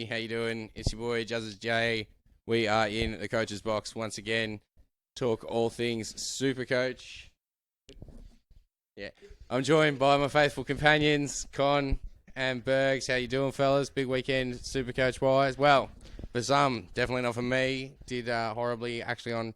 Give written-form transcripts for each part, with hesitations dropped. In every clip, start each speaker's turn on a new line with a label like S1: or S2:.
S1: How you doing? It's your boy Juzzes J. We are in the coach's box once again. Talk all things Supercoach. Yeah, I'm joined by my faithful companions, Con and Bergs. How you doing, fellas? Big weekend Supercoach wise. Well, for some, definitely not for me. Did horribly, actually on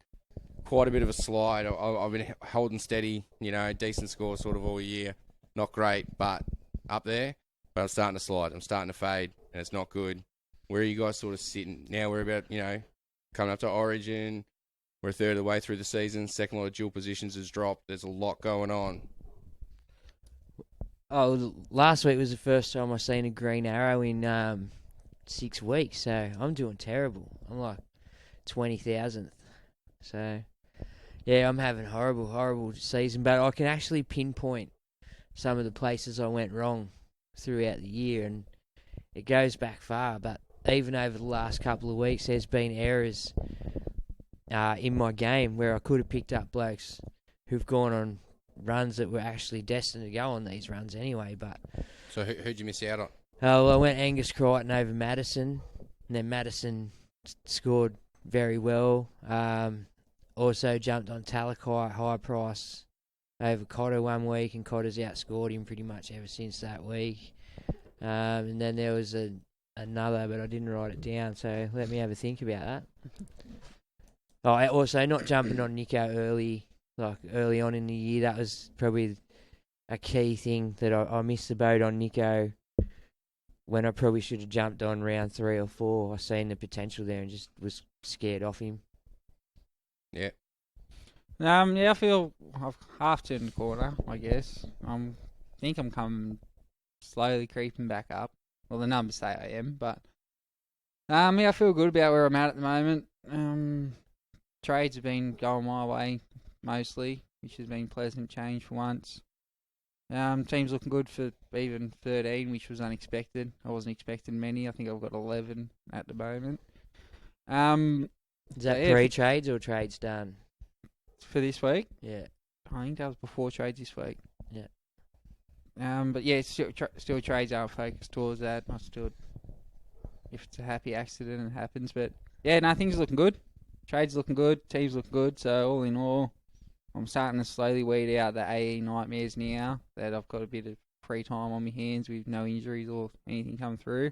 S1: quite a bit of a slide. I've been holding steady, decent score sort of all year. Not great, but up there. But I'm starting to slide. I'm starting to fade, and it's not good. Where are you guys sort of sitting? Now we're about, coming up to Origin. We're a third of the way through the season. Second lot of dual positions has dropped. There's a lot going on.
S2: Oh, last week was the first time I've seen a green arrow in 6 weeks, so I'm doing terrible. I'm like 20,000th. So, yeah, I'm having horrible season, but I can actually pinpoint some of the places I went wrong throughout the year, and it goes back far, but even over the last couple of weeks, there's been errors in my game where I could have picked up blokes who've gone on runs that were actually destined to go on these runs anyway. But
S1: So who'd you miss out on?
S2: well, I went Angus Crichton over Madison, and then Madison scored very well. Also jumped on Talakai high price over Cotter one week, and Cotter's outscored him pretty much ever since that week. And then there was another, but I didn't write it down, so let me have a think about that. Oh, also not jumping on Nico early on in the year. That was probably a key thing that I missed the boat on Nico when I probably should have jumped on round 3 or 4. I seen the potential there and just was scared off him.
S1: Yeah.
S3: Yeah, I feel I've half turned the corner, I guess. I think I'm coming slowly creeping back up. Well, the numbers say I am, but yeah, I feel good about where I'm at the moment. Trades have been going my way mostly, which has been pleasant change for once. Team's looking good for even 13, which was unexpected. I wasn't expecting many. I think I've got 11 at the moment.
S2: Is that pre-trades or trades done?
S3: For this week?
S2: Yeah.
S3: I think that was before trades this week.
S2: Yeah.
S3: But yeah, still trades aren't focused towards that. If it's a happy accident, it happens. But yeah, no, things are looking good. Trades looking good. Teams looking good. So all in all, I'm starting to slowly weed out the AE nightmares now that I've got a bit of free time on my hands with no injuries or anything come through.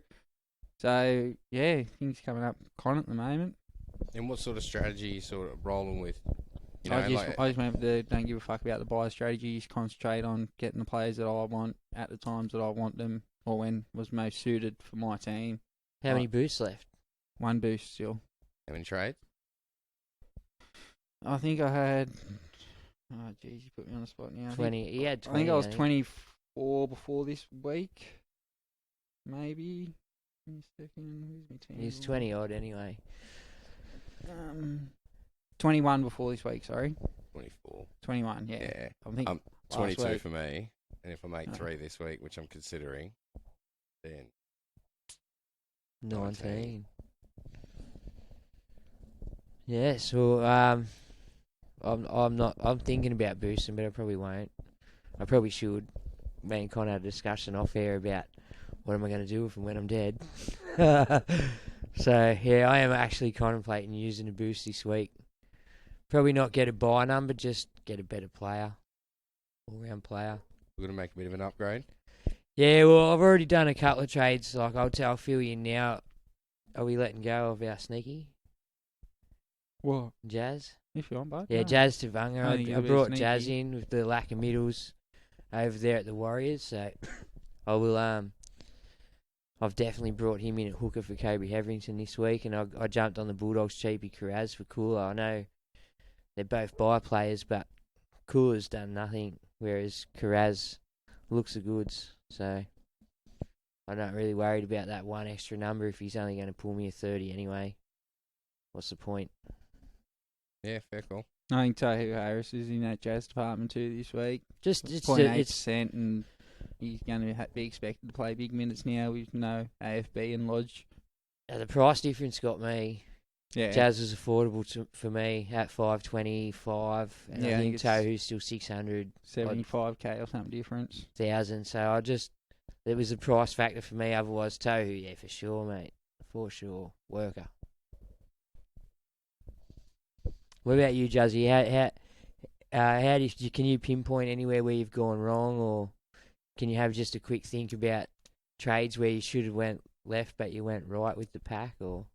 S3: So yeah, things coming up con at the moment.
S1: And what sort of strategy are you sort of rolling with?
S3: I just went with the don't give a fuck about the buy strategy. Just concentrate on getting the players that I want at the times that I want them, or when was most suited for my team.
S2: How many boosts left?
S3: 1 boost still.
S1: How many trades?
S3: I think I had. Oh jeez, you put me on the spot now.
S2: 20. He had 20.
S3: I think I was 24 before this week. Maybe. Give me a second. Who's my team?
S2: He's 20 odd anyway.
S3: 21 before this week, sorry.
S1: 24.
S3: 21, yeah.
S1: Yeah.
S3: I think
S1: 22
S3: week.
S1: for me. And if I make 3 this week, which I'm considering, then
S2: 19. Yeah, so I'm thinking about boosting, but I probably won't. I probably should. Me and Con had a discussion off air about what am I going to do with him when I'm dead. So yeah, I am actually contemplating using a boost this week. Probably not get a buy number, just get a better player, all-round player.
S1: we're going to make a bit of an upgrade.
S2: Yeah, well, I've already done a couple of trades. Like I'll fill you in now. Are we letting go of our sneaky?
S3: What?
S2: Jazz?
S3: If you want, bud.
S2: Yeah,
S3: No.
S2: Jazz to Vanga.
S3: I think
S2: I
S3: it'll be
S2: brought
S3: sneaky.
S2: Jazz in with the lack of middles over there at the Warriors, so I will. I've definitely brought him in at hooker for Kobe Hetherington this week, and I jumped on the Bulldogs cheapie Carraz for Cooler. I know they're both buy players, but Cooler's done nothing, whereas Carraz looks the goods. So I'm not really worried about that one extra number if he's only going to pull me a 30 anyway. What's the point?
S1: Yeah, fair call.
S3: I think Tohu Harris is in that Jazz department too this week.
S2: Just it's
S3: 0.8%, and he's going to be expected to play big minutes now with no AFB and Lodge.
S2: the price difference got me.
S3: Yeah.
S2: Jazz was affordable for me at 525, and
S3: Yeah,
S2: I
S3: I
S2: think
S3: think
S2: Tohu's still 600,000.
S3: 75k or something difference.
S2: So it was a price factor for me. Otherwise, Tohu, yeah, for sure, mate. for sure. Worker. What about you, Juzzy? How can you pinpoint anywhere where you've gone wrong, or can you have just a quick think about trades where you should have went left but you went right with the pack? Or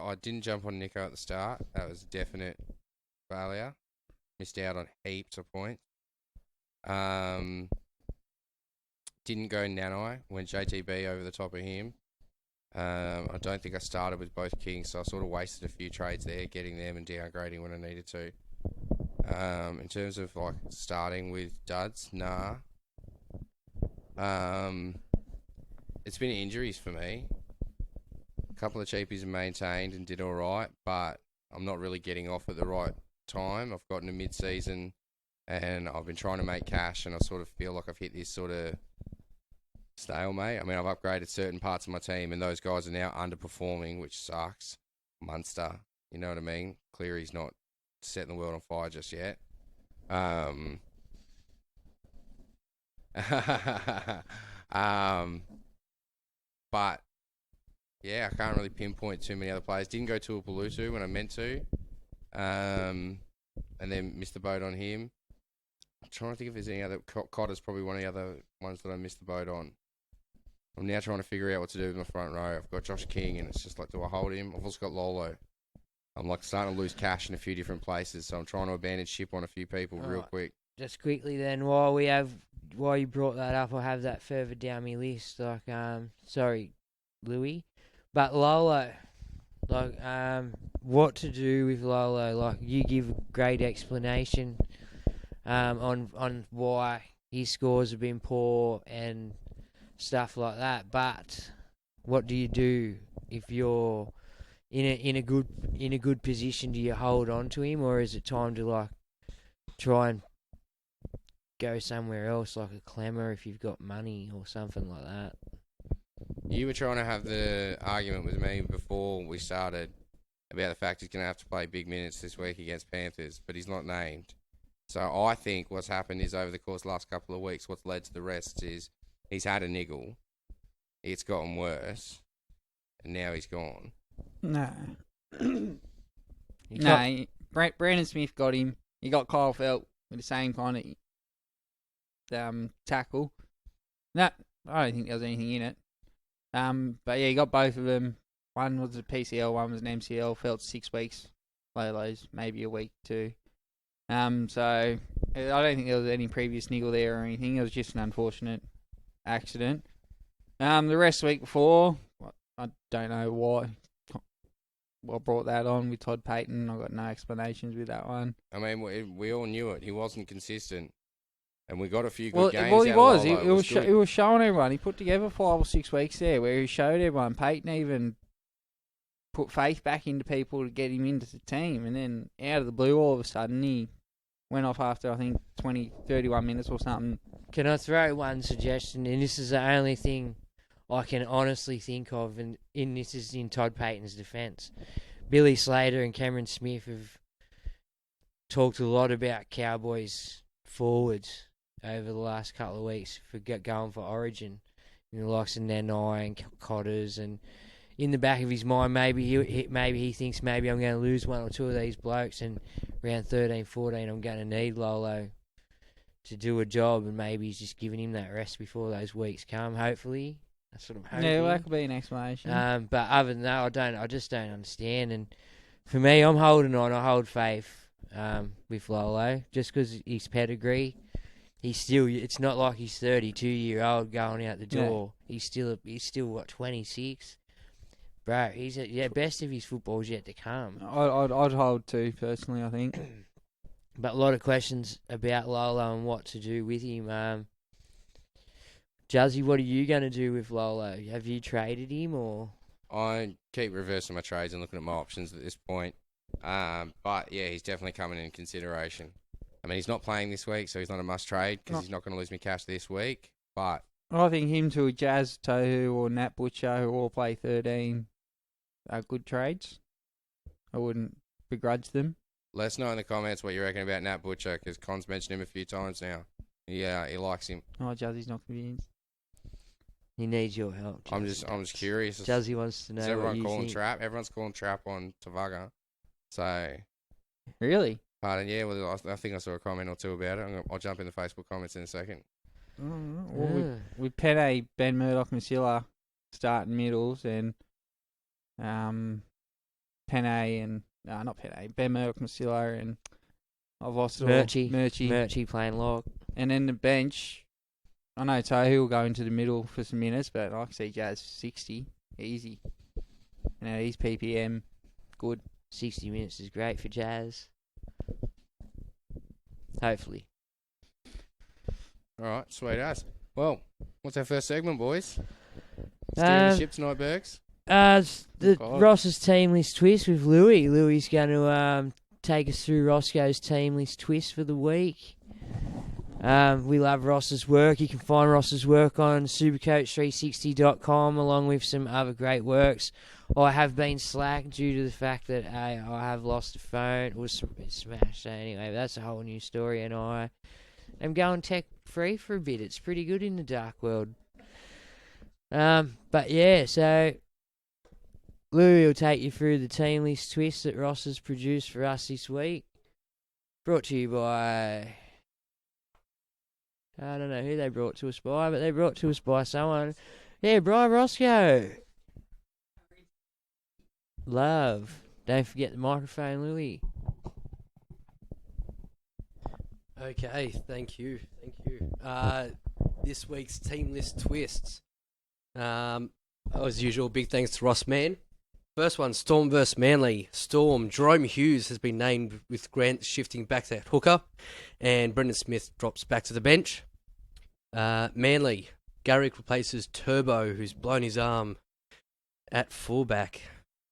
S1: I didn't jump on Nico at the start. That was a definite failure. Missed out on heaps of points. Didn't go Nanai. Went JTB over the top of him. I don't think I started with both Kings, so I sort of wasted a few trades there, getting them and downgrading when I needed to. In terms of like starting with duds, nah. It's been injuries for me. A couple of cheapies have maintained and did all right, but I'm not really getting off at the right time. I've gotten to mid-season and I've been trying to make cash, and I sort of feel like I've hit this sort of stalemate. I mean, I've upgraded certain parts of my team, and those guys are now underperforming, which sucks. Munster, you know what I mean? Cleary's not setting the world on fire just yet. But yeah, I can't really pinpoint too many other players. Didn't go to Tuipulotu when I meant to, and then missed the boat on him. I'm trying to think if there's any other. Cotter's probably one of the other ones that I missed the boat on. I'm now trying to figure out what to do with my front row. I've got Josh King, and it's just like, do I hold him? I've also got Lolo. I'm like starting to lose cash in a few different places, so I'm trying to abandon ship on a few people real quick.
S2: Just quickly then, while you brought that up, I have that further down my list. Like, sorry, Louis, but Lolo, like, what to do with Lolo? Like, you give a great explanation, on why his scores have been poor and stuff like that. But what do you do if you're in a good position? Do you hold on to him, or is it time to like try and go somewhere else, like a Clemmer, if you've got money or something like that?
S1: You were trying to have the argument with me before we started about the fact he's going to have to play big minutes this week against Panthers, but he's not named. So I think what's happened is over the course of the last couple of weeks, what's led to the rest is he's had a niggle, it's gotten worse, and now he's gone.
S3: No. No, Brandon Smith got him. He got Kyle Felt with the same kind of tackle. No, I don't think there was anything in it. But yeah, he got both of them. One was a PCL, one was an MCL. Felt 6 weeks. Lolo's maybe a week too. So I don't think there was any previous niggle there or anything. It was just an unfortunate accident. The rest of the week before, I don't know why. I brought that on with Todd Payton. I got no explanations with that one.
S1: I mean, we all knew it. He wasn't consistent, and we got a few good games.
S3: Well, he
S1: out
S3: was.
S1: of Lolo.
S3: He was showing everyone. He put together 5 or 6 weeks there where he showed everyone. Payton even put faith back into people to get him into the team, and then out of the blue, all of a sudden, he went off after, I think, 20, 31 minutes or something.
S2: Can I throw one suggestion? And this is the only thing I can honestly think of, and this is in Todd Payton's defence. Billy Slater and Cameron Smith have talked a lot about Cowboys forwards over the last couple of weeks for going for Origin. You know, the likes of Nanai and Cotters, and in the back of his mind, maybe he thinks maybe I'm going to lose one or two of these blokes, and round 13, 14, I'm going to need Lolo to do a job, and maybe he's just giving him that rest before those weeks come, hopefully. That's what I'm hoping.
S3: Yeah, well, that could be an explanation.
S2: But other than that, I just don't understand. And for me, I'm holding on. I hold faith with Lolo just because his pedigree. It's not like he's 32-year-old going out the door. Yeah. He's still what, 26. Bro, he's best of his football's yet to come.
S3: I'd hold too, personally, I think.
S2: But a lot of questions about Lolo and what to do with him. Juzzy, what are you going to do with Lolo? Have you traded him, or?
S1: I keep reversing my trades and looking at my options at this point. But yeah, he's definitely coming in consideration. I mean, he's not playing this week, so he's not a must trade because he's not going to lose me cash this week. But
S3: I think him to a Jazz Tohu or Nat Butcher, who all play 13, are good trades. I wouldn't begrudge them.
S1: Let us know in the comments what you reckon about Nat Butcher, because Con's mentioned him a few times now. Yeah, he likes him.
S3: Oh, Juzzy's not convinced.
S2: He needs your help.
S1: I'm just curious.
S2: Juzzy wants to know
S1: Is
S2: what
S1: everyone
S2: you
S1: calling
S2: think.
S1: trap? Everyone's calling trap on Tavaga. So,
S3: Really?
S1: pardon, yeah. Well, I think I saw a comment or two about it. I'll jump in the Facebook comments in a second.
S3: Well, with Penne, Ben Murdoch, Masilla starting middles, and Penne and not Penne, Ben Murdoch, Masilla, and I've lost it all.
S2: Murchie playing lock.
S3: And then the bench, I know Tohu will go into the middle for some minutes, but I can see Jazz 60 easy. He's PPM good.
S2: 60 minutes is great for Jazz. Hopefully.
S1: All right, sweet ass. Well, what's our first segment, boys? Steering the ship tonight, Bergs.
S2: The
S1: God.
S2: Ross's team list twist with Louis. Louis is going to take us through Roscoe's team list twist for the week. We love Ross's work. You can find Ross's work on supercoach360.com along with some other great works. I have been slack due to the fact that I have lost a phone. It was smashed. So anyway, that's a whole new story, and I am going tech-free for a bit. It's pretty good in the dark world. But yeah, so Louis will take you through the team list twist that Ross has produced for us this week. Brought to you by... I don't know who they brought to us by, but they brought to us by someone. Yeah, Brian Roscoe. Love. Don't forget the microphone, Louis.
S4: Okay, thank you. This week's team list twists. As usual, big thanks to Ross Mann. First one, Storm vs Manly. Storm, Jerome Hughes has been named with Grant shifting back to hooker, and Brendan Smith drops back to the bench. Manly, Garrick replaces Turbo, who's blown his arm at fullback.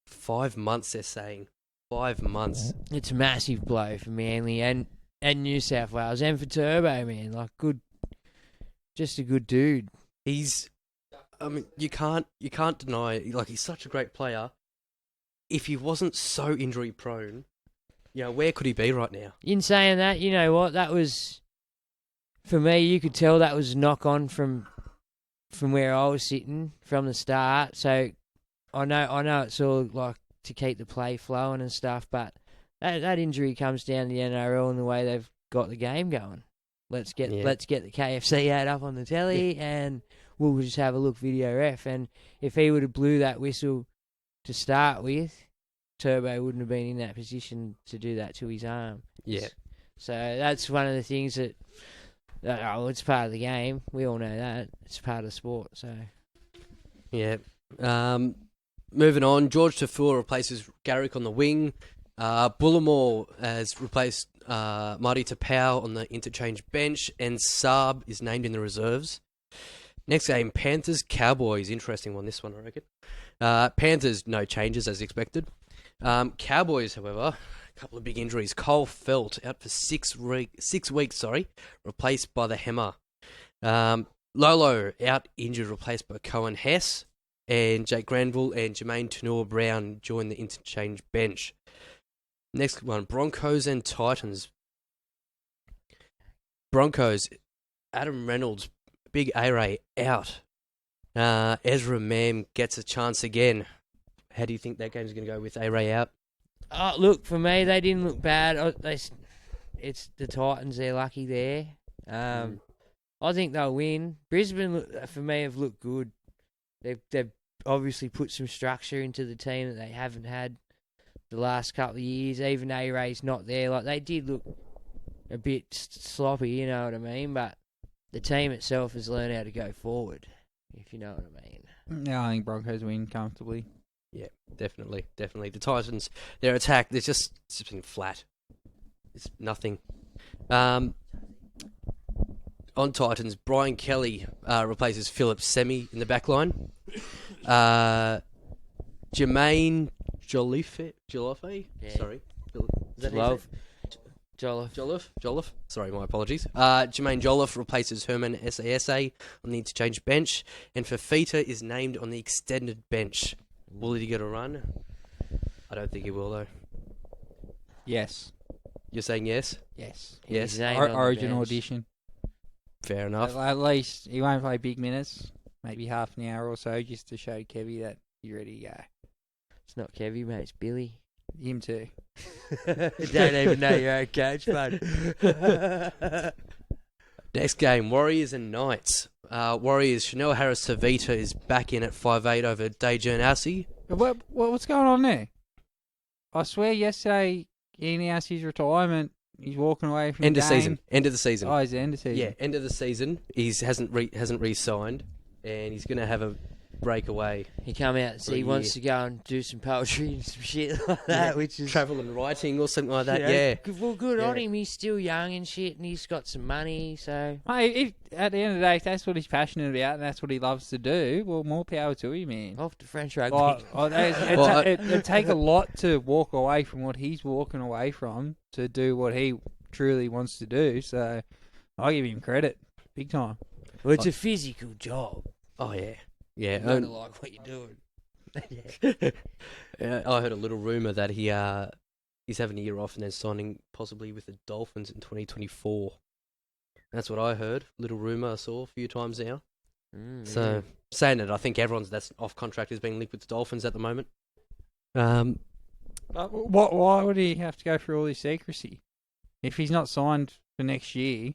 S4: 5 months, they're saying. 5 months.
S2: It's a massive blow for Manly and New South Wales, and for Turbo, man. Like, good, just a good dude.
S4: You can't deny, like, he's such a great player. If he wasn't so injury prone, where could he be right now?
S2: In saying that, you know what? That was, for me, you could tell that was a knock on from where I was sitting from the start. So I know it's all like to keep the play flowing and stuff, but that injury comes down to the NRL and the way they've got the game going. Let's get the KFC ad up on the telly, and we'll just have a look video ref. And if he would have blew that whistle to start with, Turbo wouldn't have been in that position to do that to his arm.
S4: Yeah.
S2: So that's one of the things that, it's part of the game. We all know that. It's part of the sport, so.
S4: Yeah. Moving on, George Tafua replaces Garrick on the wing. Bullimore has replaced Marty Tapau on the interchange bench, and Saab is named in the reserves. Next game, Panthers Cowboys. Interesting one, this one, I reckon. Panthers, no changes as expected. Cowboys, however, a couple of big injuries. Cole Felt out for 6 weeks, replaced by the Hammer. Lolo out injured, replaced by Cohen Hess. And Jake Granville and Jermaine Tunua-Brown join the interchange bench. Next one, Broncos and Titans. Broncos, Adam Reynolds, Big A-Ray out. Ezra Mam gets a chance again. How do you think that game's going to go with A-Ray out?
S2: Look, for me, they didn't look bad. It's the Titans. They're lucky there. I think they'll win. Brisbane, for me, have looked good. They've obviously put some structure into the team that they haven't had the last couple of years. Even A-Ray's not there. Like, they did look a bit sloppy, you know what I mean? But the team itself has learned how to go forward, if you know what I mean.
S3: Yeah, I think Broncos win comfortably.
S4: Yeah, definitely. The Titans, their attack, it's just been flat. It's nothing. On Titans, Brian Kelly replaces Philip Semi in the back line. Jermaine Joliffe?
S2: Yeah.
S4: Sorry. Is that Jolliffe. Sorry, my apologies. Jermaine Jolliffe replaces Herman Sasa on the interchange bench. And Fafita is named on the extended bench. Will he get a run? I don't think he will, though.
S3: Yes.
S4: You're saying yes?
S3: Yes.
S2: He's named on the
S3: Origin
S2: bench.
S3: audition.
S4: Fair enough.
S3: At least he won't play big minutes. maybe half an hour or so, just to show Kevy that you're ready to go.
S2: It's not Kevy, mate. It's Billy.
S3: Him too.
S2: Don't even know your own coach, bud.
S4: Next game, Warriors and Knights. Warriors, Chanel Harris-Tavita is back in at 5'8" over Dejan Assi.
S3: What's going on there? I swear yesterday he announced his retirement. He's walking away from
S4: End
S3: the
S4: of
S3: game.
S4: season. End of the season.
S3: Oh, he's the end of season.
S4: Yeah, end of the season. He hasn't re-signed, and he's going to have a breakaway.
S2: He come out and said he wants to go and do some poetry and some shit like that, which is
S4: travel and writing or something like that. Yeah.
S2: Well, good on him. He's still young and shit, and he's got some money. So,
S3: Mate, at the end of the day, if that's what he's passionate about and that's what he loves to do, well, more power to him, man.
S2: off to French rugby.
S3: It'd take a lot to walk away from what he's walking away from to do what he truly wants to do. So, I give him credit, big time.
S2: Well, it's a physical job.
S4: Oh yeah. Yeah.
S2: You gotta like what you're doing.
S4: Yeah, I heard a little rumor that he's having a year off and then signing possibly with the Dolphins in 2024. That's what I heard. Little rumor I saw a few times now. So saying that, I think everyone's that's off contract is being linked with the Dolphins at the moment.
S3: Why would he have to go through all this secrecy? If he's not signed for next year,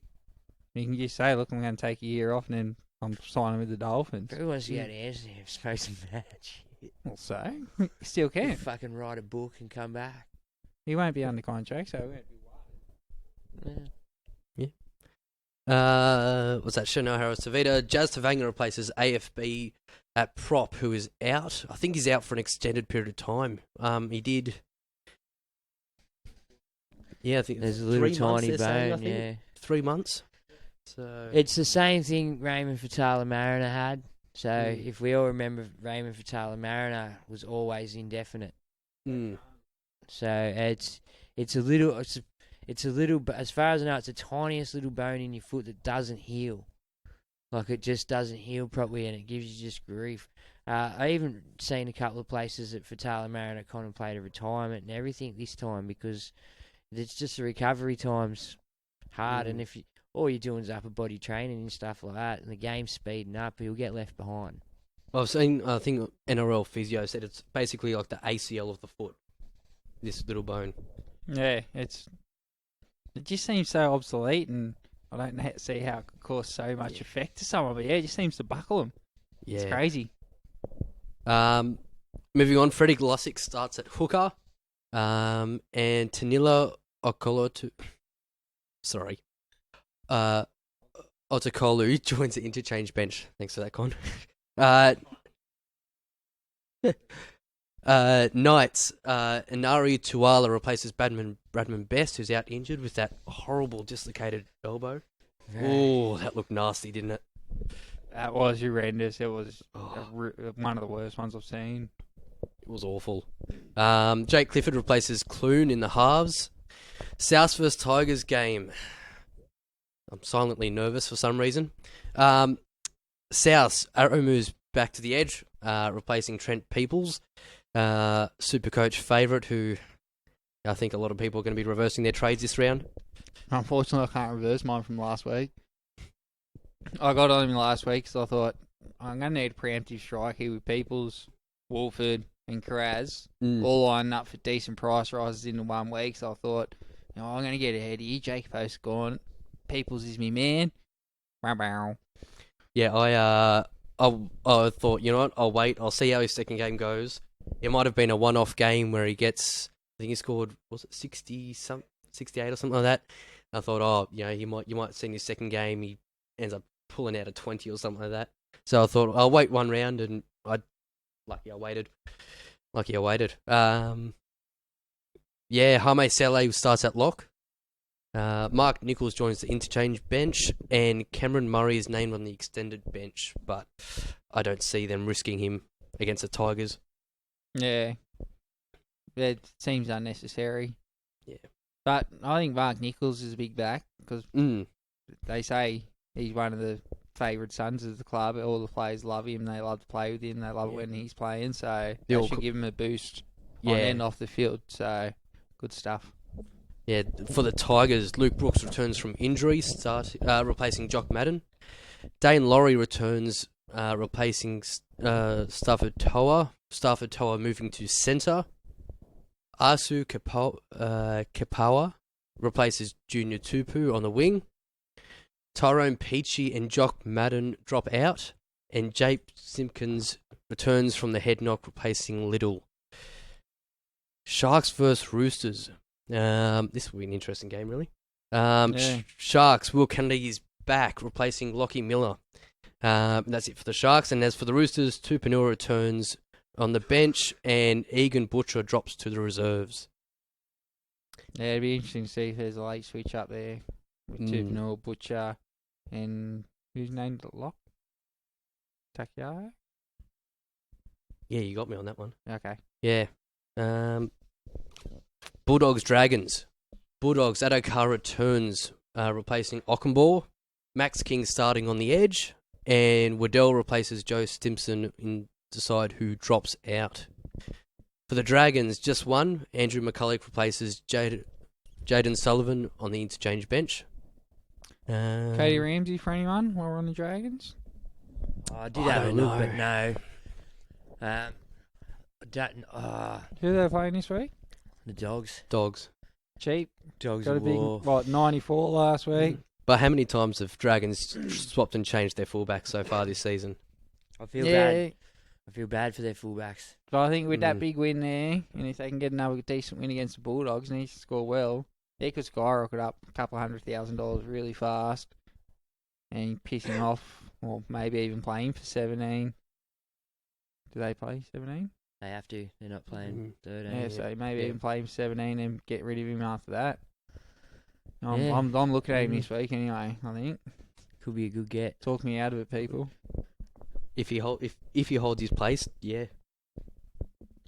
S3: he can just say, "Look, I'm going to take a year off and then I'm signing with the Dolphins."
S2: Who wants to go to Amsterdam, smoke some match?
S3: Well, so he still can.
S2: Fucking write a book and come back.
S3: He won't be under contract, so he won't be worried.
S4: What's that? Chanel Harris-Tavita. Jazz Tavanga replaces AFB at prop, who is out. I think he's out for an extended period of time. He did. Yeah, I think
S2: There's a little
S4: 3 months,
S2: tiny
S4: they're saying, I
S2: bone,
S4: think.
S2: yeah.
S4: 3 months. So
S2: It's the same thing Raymond Fatala Mariner had. So if we all remember, Raymond Fatala Mariner was always indefinite. So it's a little, as far as I know, it's the tiniest little bone in your foot that doesn't heal. Like it just doesn't heal properly, and it gives you just grief. I even seen a couple of places that Fatala Mariner contemplated retirement and everything this time because it's just the recovery time's hard, and if all you're doing is upper body training and stuff like that, and the game's speeding up, he'll get left behind.
S4: I've seen, I think NRL physio said it's basically like the ACL of the foot. This little bone.
S3: Yeah, it just seems so obsolete, and I don't see how it could cause so much effect to someone. But yeah, it just seems to buckle them.
S4: Yeah,
S3: it's crazy.
S4: Moving on, Freddie Glossick starts at hooker, and Tanila Okolotu. Sorry. Otokolu joins the interchange bench. Thanks for that, Con. Knights, Inari Tuala replaces Bradman Best, who's out injured with that horrible dislocated elbow. Oh, that looked nasty, didn't it?
S3: That was horrendous. It was one of the worst ones I've seen.
S4: It was awful. Jake Clifford replaces Clune in the halves. South vs Tigers game. I'm silently nervous for some reason. South, Aromu's back to the edge, replacing Trent Peoples. Supercoach favourite, who I think a lot of people are going to be reversing their trades this round.
S3: Unfortunately, I can't reverse mine from last week. I got on him last week because I thought I'm going to need a preemptive strike here with Peoples, Wolford and Carraz all lined up for decent price rises into 1 week. So I thought, I'm going to get ahead here. Jake Post's gone. Peoples is me man.
S4: Yeah, I thought, you know what, I'll wait. I'll see how his second game goes. It might have been a one-off game where he gets, I think he scored, was it 68 or something like that. I thought, you might see in his second game he ends up pulling out a 20 or something like that. So I thought I'll wait one round, and lucky I waited. Jaime Saleh starts at lock. Mark Nichols joins the interchange bench, and Cameron Murray is named on the extended bench, but I don't see them risking him against the Tigers.
S3: Yeah. It seems unnecessary.
S4: Yeah.
S3: But I think Mark Nichols is a big back, because they say he's one of the favourite sons of the club. All the players love him. They love to play with him. They love it when he's playing, so they should give him a boost on and off the field. So, good stuff.
S4: Yeah, for the Tigers, Luke Brooks returns from injury, replacing Jock Madden. Dane Laurie returns replacing Stafford Toa. Stafford Toa moving to centre. Asu Kapawa replaces Junior Tupu on the wing. Tyrone Peachy and Jock Madden drop out. And Jape Simpkins returns from the head knock, replacing Little. Sharks versus Roosters. This will be an interesting game, really. Sharks, Will Kennedy is back, replacing Lockie Miller. That's it for the Sharks. And as for the Roosters, Tupanua returns on the bench, and Egan Butcher drops to the reserves.
S3: Yeah, it'd be interesting to see if there's a late switch up there with Tupanua, Butcher, and who's named it lock? Takiaro?
S4: Yeah, you got me on that one.
S3: Okay.
S4: Yeah. Bulldogs, Dragons. Bulldogs, Adokar returns, replacing Ockenbaugh. Max King starting on the edge, and Waddell replaces Joe Stimson in decide who drops out. For the Dragons, just one. Andrew McCulloch replaces Jaden Sullivan on the interchange bench.
S3: Cody Ramsey for anyone while we're on the Dragons?
S2: I did have a look, but no. I don't.
S3: Who are they playing this week?
S2: The Dogs.
S4: Dogs.
S3: Cheap.
S2: Dogs
S3: Got a
S2: of
S3: big,
S2: war.
S3: 94 last week.
S4: But how many times have Dragons swapped and changed their fullbacks so far this season?
S2: I feel bad. I feel bad for their fullbacks.
S3: But I think with that big win there, and if they can get another decent win against the Bulldogs and he score well, they could skyrocket up a couple $100,000 really fast and piss him off, or maybe even play him for 17. Do they play 17?
S2: They have to. They're not playing 13.
S3: Yeah, so maybe even play him 17 and get rid of him after that.
S2: Yeah.
S3: I'm looking at him this week anyway, I think.
S2: Could be a good get.
S3: Talk me out of it, people.
S4: If he holds his place, yeah.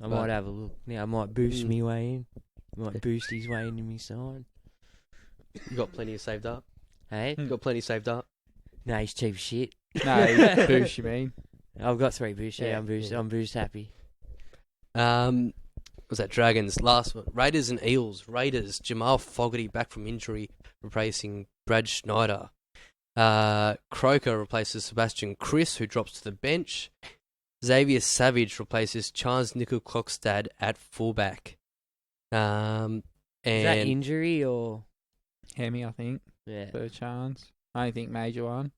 S2: I might have a look. Yeah, I might boost me way in. Might boost his way into me side.
S4: You got plenty saved up.
S2: Hey?
S4: You got plenty saved up.
S2: No, he's cheap as shit.
S3: No, boost you mean?
S2: I've got 3 boosts. Yeah,
S3: Yeah,
S2: I'm boost.
S3: yeah.
S2: I'm boost happy.
S4: Was that Dragons? Last one. Raiders and Eels. Raiders. Jamal Fogarty back from injury, replacing Brad Schneider. Croker replaces Sebastian Chris, who drops to the bench. Xavier Savage replaces Charles Nickel Clockstad at fullback.
S2: Is that injury or?
S3: Hemi, I think.
S2: Yeah.
S3: Third chance. I don't think major one.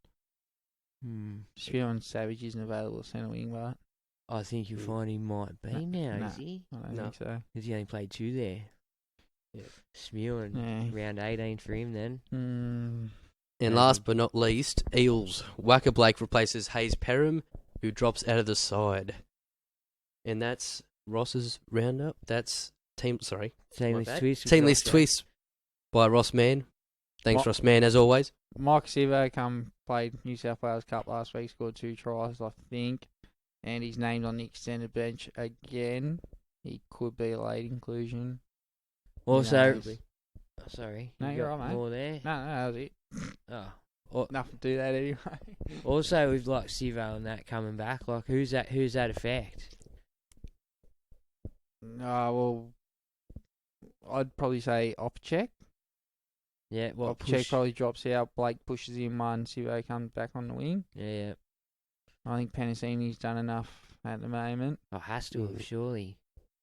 S3: Just feeling Savage isn't available at centre wing, but
S2: I think you'll find he might be now,
S3: nah.
S2: is he?
S3: I don't think so.
S2: Because he only played 2 there.
S4: Yeah.
S2: Spewing.
S3: Yeah.
S2: Round 18 for him then.
S4: And last but not least, Eels. Wacker Blake replaces Hayes Perham, who drops out of the side. And that's Ross's roundup. That's team
S2: Teamless twist.
S4: list twist by Ross Mann. Thanks, Ross Mann, as always.
S3: Mike Sivo played New South Wales Cup last week, scored 2 tries, I think. And he's named on the extended bench again. He could be a late inclusion.
S2: Also, sorry.
S3: No,
S2: you
S3: you're
S2: got
S3: right, mate.
S2: more there.
S3: No, that was it.
S2: Oh.
S3: Nothing to do that anyway.
S2: Also, with like Sivo and that coming back, like who's that affect?
S3: Well, I'd probably say Opcheck.
S2: Yeah, what
S3: Opcheck probably drops out. Blake pushes him one. Sivo comes back on the wing.
S2: Yeah.
S3: I think Penasini's done enough at the moment.
S2: Oh, has to have, surely.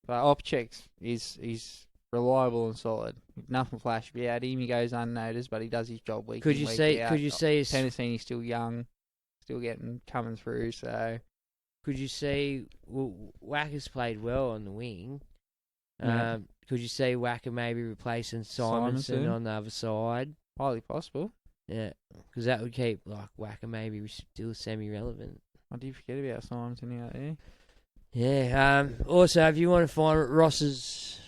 S3: But Opcheck is reliable and solid. Nothing flash about him. He goes unnoticed, but he does his job week
S2: Could
S3: in,
S2: you
S3: week
S2: say?
S3: out.
S2: Could you say?
S3: Penasini's still young, still coming through. So
S2: could you say? Well, Wacker's played well on the wing.
S3: Yeah.
S2: Could you say Wacker maybe replacing Simonson on the other side?
S3: highly possible.
S2: Yeah, because that would keep like Wacker maybe still semi-relevant.
S3: I did forget about Simonson out there.
S2: Yeah. Also, if you want to find Ross's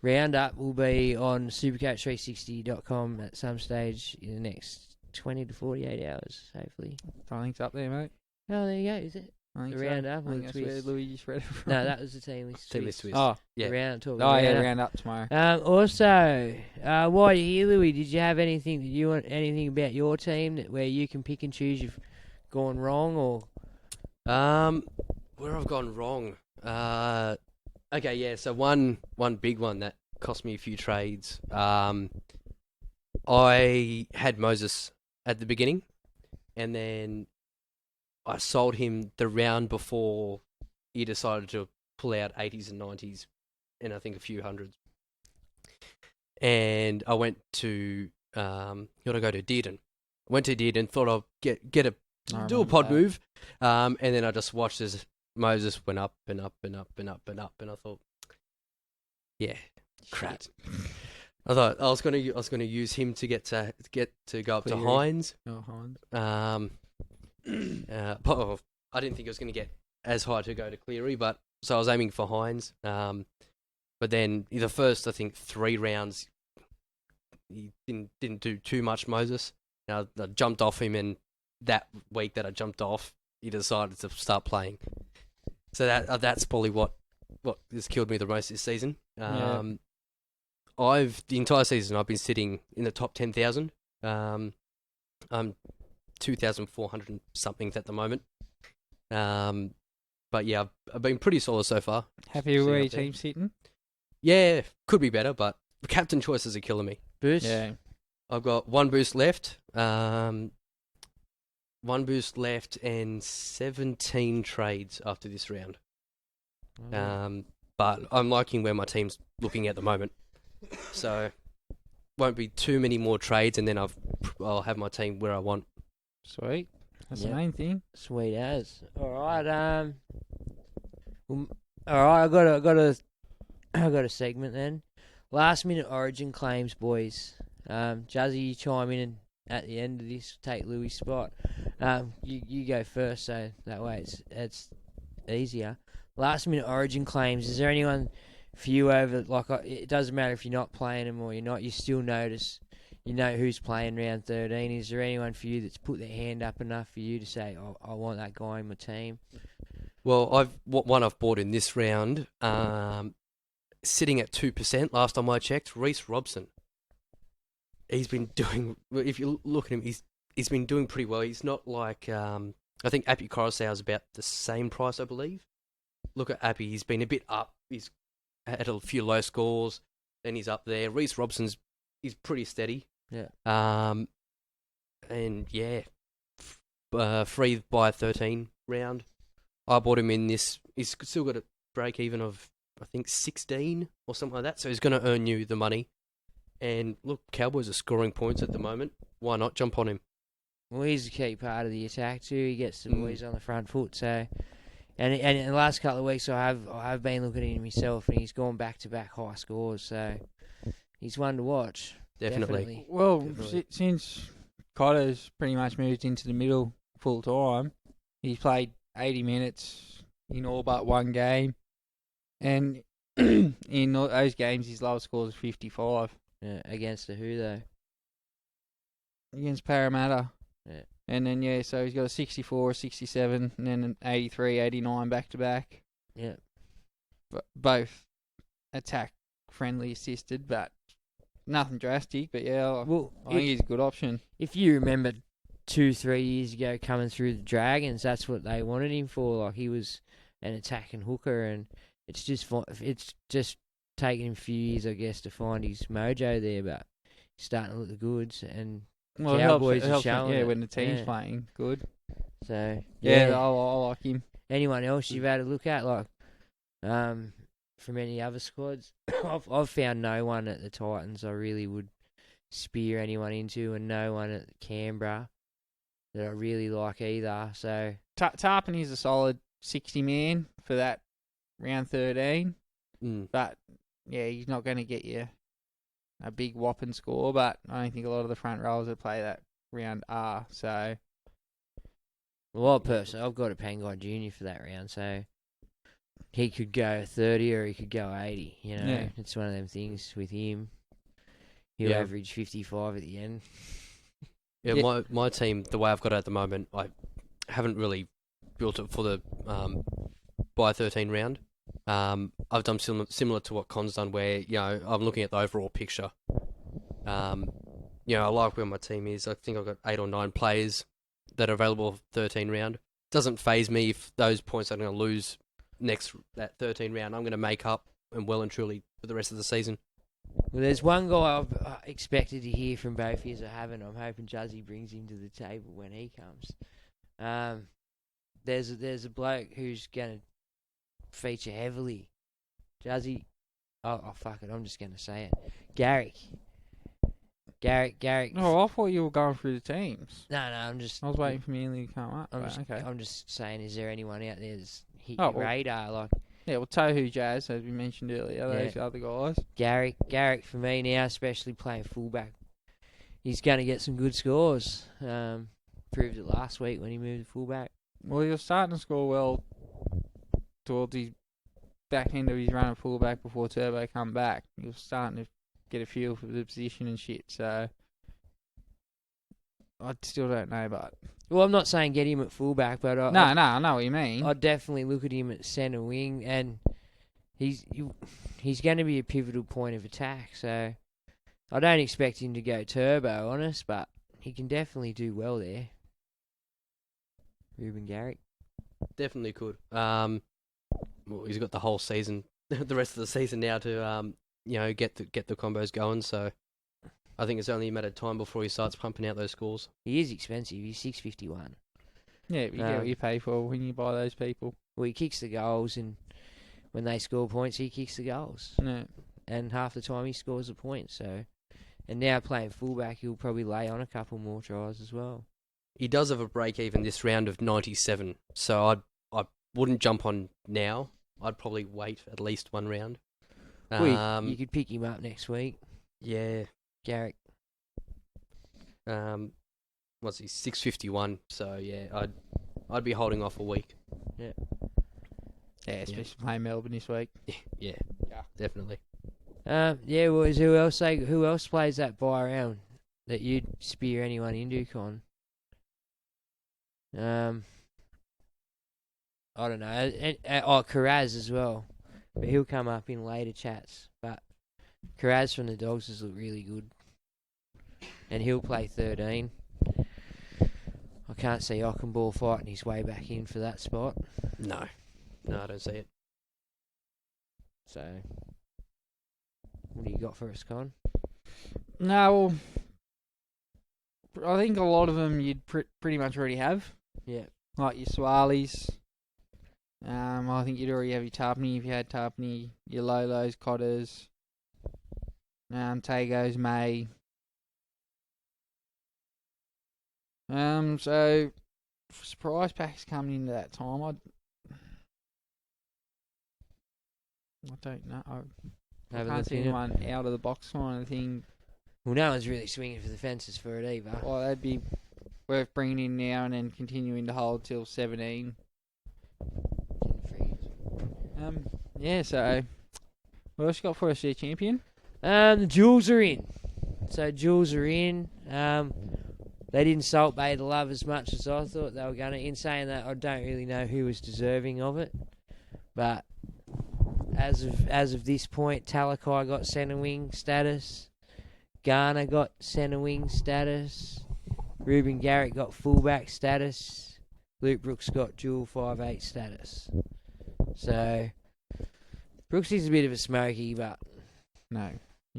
S2: roundup, will be on supercoach360.com at some stage in the next 20 to 48 hours, hopefully.
S3: I think it's up there, mate.
S2: Oh, there you go. Is it?
S3: I think
S2: The
S3: so.
S2: roundup
S3: I
S2: or
S3: think
S2: the
S3: that's where
S2: twist?
S3: Louis just read it from.
S2: No, that was the team list.
S4: Team list twist.
S3: Oh,
S4: Yeah.
S3: round up tomorrow.
S2: Also, while you're here, Louis, did you have anything? Did you want anything about your team where you can pick and choose you've gone wrong or?
S4: Where I've gone wrong. Okay, yeah. So one big one that cost me a few trades. I had Moses at the beginning, and then I sold him the round before he decided to pull out 80s and 90s, and I think a few hundreds. And I went to who'd I go to? Dearden. Went to Dearden, thought I'd do a pod move, and then I just watched as Moses went up and up and up and up and up, and I thought, yeah, crap. I thought I was gonna use him to get to go up to Hines.
S3: Oh, Hines.
S4: But I didn't think it was going to get as high to go to Cleary, but so I was aiming for Hines. But then the first, I think, 3 rounds, he didn't do too much, Moses. I jumped off him, and that week that I jumped off, he decided to start playing. So that's probably what has killed me the most this season. The entire season I've been sitting in the top 10,000. I'm 2,400 something at the moment. But yeah, I've been pretty solid so far.
S3: Happy with where your team's sitting?
S4: Yeah, could be better, but captain choices are killing me.
S2: Boost?
S3: Yeah.
S4: I've got 1 boost left. 1 boost left and 17 trades after this round. But I'm liking where my team's looking at the moment. So won't be too many more trades, and then I'll have my team where I want.
S3: Sweet. That's
S2: Yep.
S3: the main thing.
S2: Sweet as. All right. All right. I got a segment then. Last minute Origin claims, boys. Juzzy, you chime in at the end of this. Take Louis' spot. You go first, so that way it's easier. Last minute Origin claims. Is there anyone for you over? It doesn't matter if you're not playing them or you're not. You still notice. You know who's playing round 13. Is there anyone for you that's put their hand up enough for you to say, oh, I want that guy in my team?
S4: Well, one I've bought in this round, sitting at 2%. Last time I checked, Reece Robson. He's been doing. If you look at him, he's been doing pretty well. He's not like I think Appy Coruscant is about the same price, I believe. Look at Appy. He's been a bit up. He's had a few low scores. Then he's up there. Reece Robson's he's pretty steady.
S2: Yeah.
S4: And yeah, free by 13 round. I bought him in this. He's still got a break even of I think 16 or something like that. So he's going to earn you the money. And look, Cowboys are scoring points at the moment. Why not jump on him?
S2: Well, he's a key part of the attack too. He gets the boys on the front foot. So, and in the last couple of weeks, I've been looking at him myself, and he's gone back to back high scores. So, he's one to watch.
S4: Definitely.
S3: Well,
S4: Definitely.
S3: Since Cotter's pretty much moved into the middle full time, he's played 80 minutes in all but 1 game. And in all those games, his lowest score is 55.
S2: Yeah, against the who though?
S3: Against Parramatta.
S2: Yeah.
S3: And then, so he's got a 64, 67, and then an 83, 89 back-to-back.
S2: Yeah.
S3: Both attack-friendly assisted, but nothing drastic. But, yeah,
S2: Well,
S3: I think he's a good option.
S2: if you remember 2-3 years ago coming through the Dragons, that's what they wanted him for. Like, he was an attacking hooker, and it's just taken him a few years, I guess, to find his mojo there, but he's starting to look the goods, and
S3: Well,
S2: Cowboys
S3: it
S2: are
S3: helps
S2: showing
S3: when the
S2: it,
S3: team's
S2: yeah.
S3: playing good.
S2: so
S3: Yeah, I like him.
S2: Anyone else you've had a look at, like from any other squads? I've found no one at the Titans I really would spear anyone into, and no one at Canberra that I really like either. So
S3: Tarpon is a solid 60 man for that round 13, but yeah, he's not going to get you a big whopping score. But I don't think a lot of the front rows that play that round are. So
S2: well, personally, I've got a Pangai Junior for that round, so he could go 30 or he could go 80. You know,
S3: Yeah.
S2: it's one of them things with him. He'll
S4: Yeah.
S2: average 55 at the end.
S4: Yeah, my team, the way I've got it at the moment, I haven't really built it for the by 13 round. I've done similar to what Con's done, where I'm looking at the overall picture. I like where my team is. I think I've got 8 or 9 players that are available for 13 round. Doesn't faze me if those points I'm going to lose that 13 round. I'm going to make up and well and truly for the rest of the season.
S2: Well, there's one guy I've expected to hear from both years I haven't. I'm hoping Juzzy brings him to the table when he comes. there's a bloke who's gonna feature heavily. Jazzy, fuck it, I'm just gonna say it. Garrick.
S3: Oh, I thought you were going through the teams.
S2: No, I'm just.
S3: I was waiting for Manly to come up. Okay.
S2: I'm just saying, is there anyone out there that's hit
S3: Oh,
S2: your radar? Like
S3: Yeah, well, Tohu Jazz, as we mentioned earlier, those other guys.
S2: Garrick for me now, especially playing fullback. He's going to get some good scores. Proved it last week when he moved to fullback.
S3: Well, he was starting to score well towards the back end of his run at fullback before Turbo come back. He was starting to get a feel for the position and shit, so I still don't know, but...
S2: Well, I'm not saying get him at fullback, but
S3: No, I know what you mean.
S2: I'd definitely look at him at centre wing, and he's going to be a pivotal point of attack, so I don't expect him to go turbo, honest, but he can definitely do well there. Ruben Garrick.
S4: Definitely could. Well, he's got the whole season, the rest of the season now to get the combos going. So I think it's only a matter of time before he starts pumping out those scores.
S2: He is expensive. He's $6.51.
S3: Yeah, but you get what you pay for when you buy those people.
S2: Well, he kicks the goals, and when they score points, he kicks the goals.
S3: Yeah.
S2: And half the time he scores a point. So, and now playing fullback, he'll probably lay on a couple more tries as well.
S4: He does have a break even this round of 97, so I wouldn't jump on now. I'd probably wait at least one round.
S2: You could pick him up next week.
S4: Yeah.
S2: Garrick.
S4: What's he? 651. So yeah, I'd be holding off a week.
S2: Yeah.
S3: Yeah, especially playing Melbourne this week.
S4: Yeah, definitely.
S2: Well, who else plays that buy round that you'd spear anyone into, Con? I don't know. Carraz as well, but he'll come up in later chats. But Carraz from the Dogs has looked really good, and he'll play 13. I can't see Ockenball fighting his way back in for that spot.
S4: No, I don't see it.
S2: So, what do you got for us, Con?
S3: No, well, I think a lot of them you'd pretty much already have.
S2: Yeah.
S3: Like your Swalis. I think you'd already have your Tarpany if you had Tarpany. Your Lolos, Cotters. Tagos, May. So surprise packs coming into that time. I don't know. I can't see anyone out of the box kind of thing.
S2: Well, no one's really swinging for the fences for it either.
S3: Well, that'd be worth bringing in now and then continuing to hold till 17. Yeah, so what else you got for us there, champion?
S2: The Jewels are in. So Jewels are in. They didn't salt bay the love as much as I thought they were going to. In saying that, I don't really know who was deserving of it. But as of this point, Talakai got centre wing status. Garner got centre wing status. Ruben Garrick got fullback status. Luke Brooks got dual 5'8" status. So Brooks is a bit of a smoky, but
S3: No,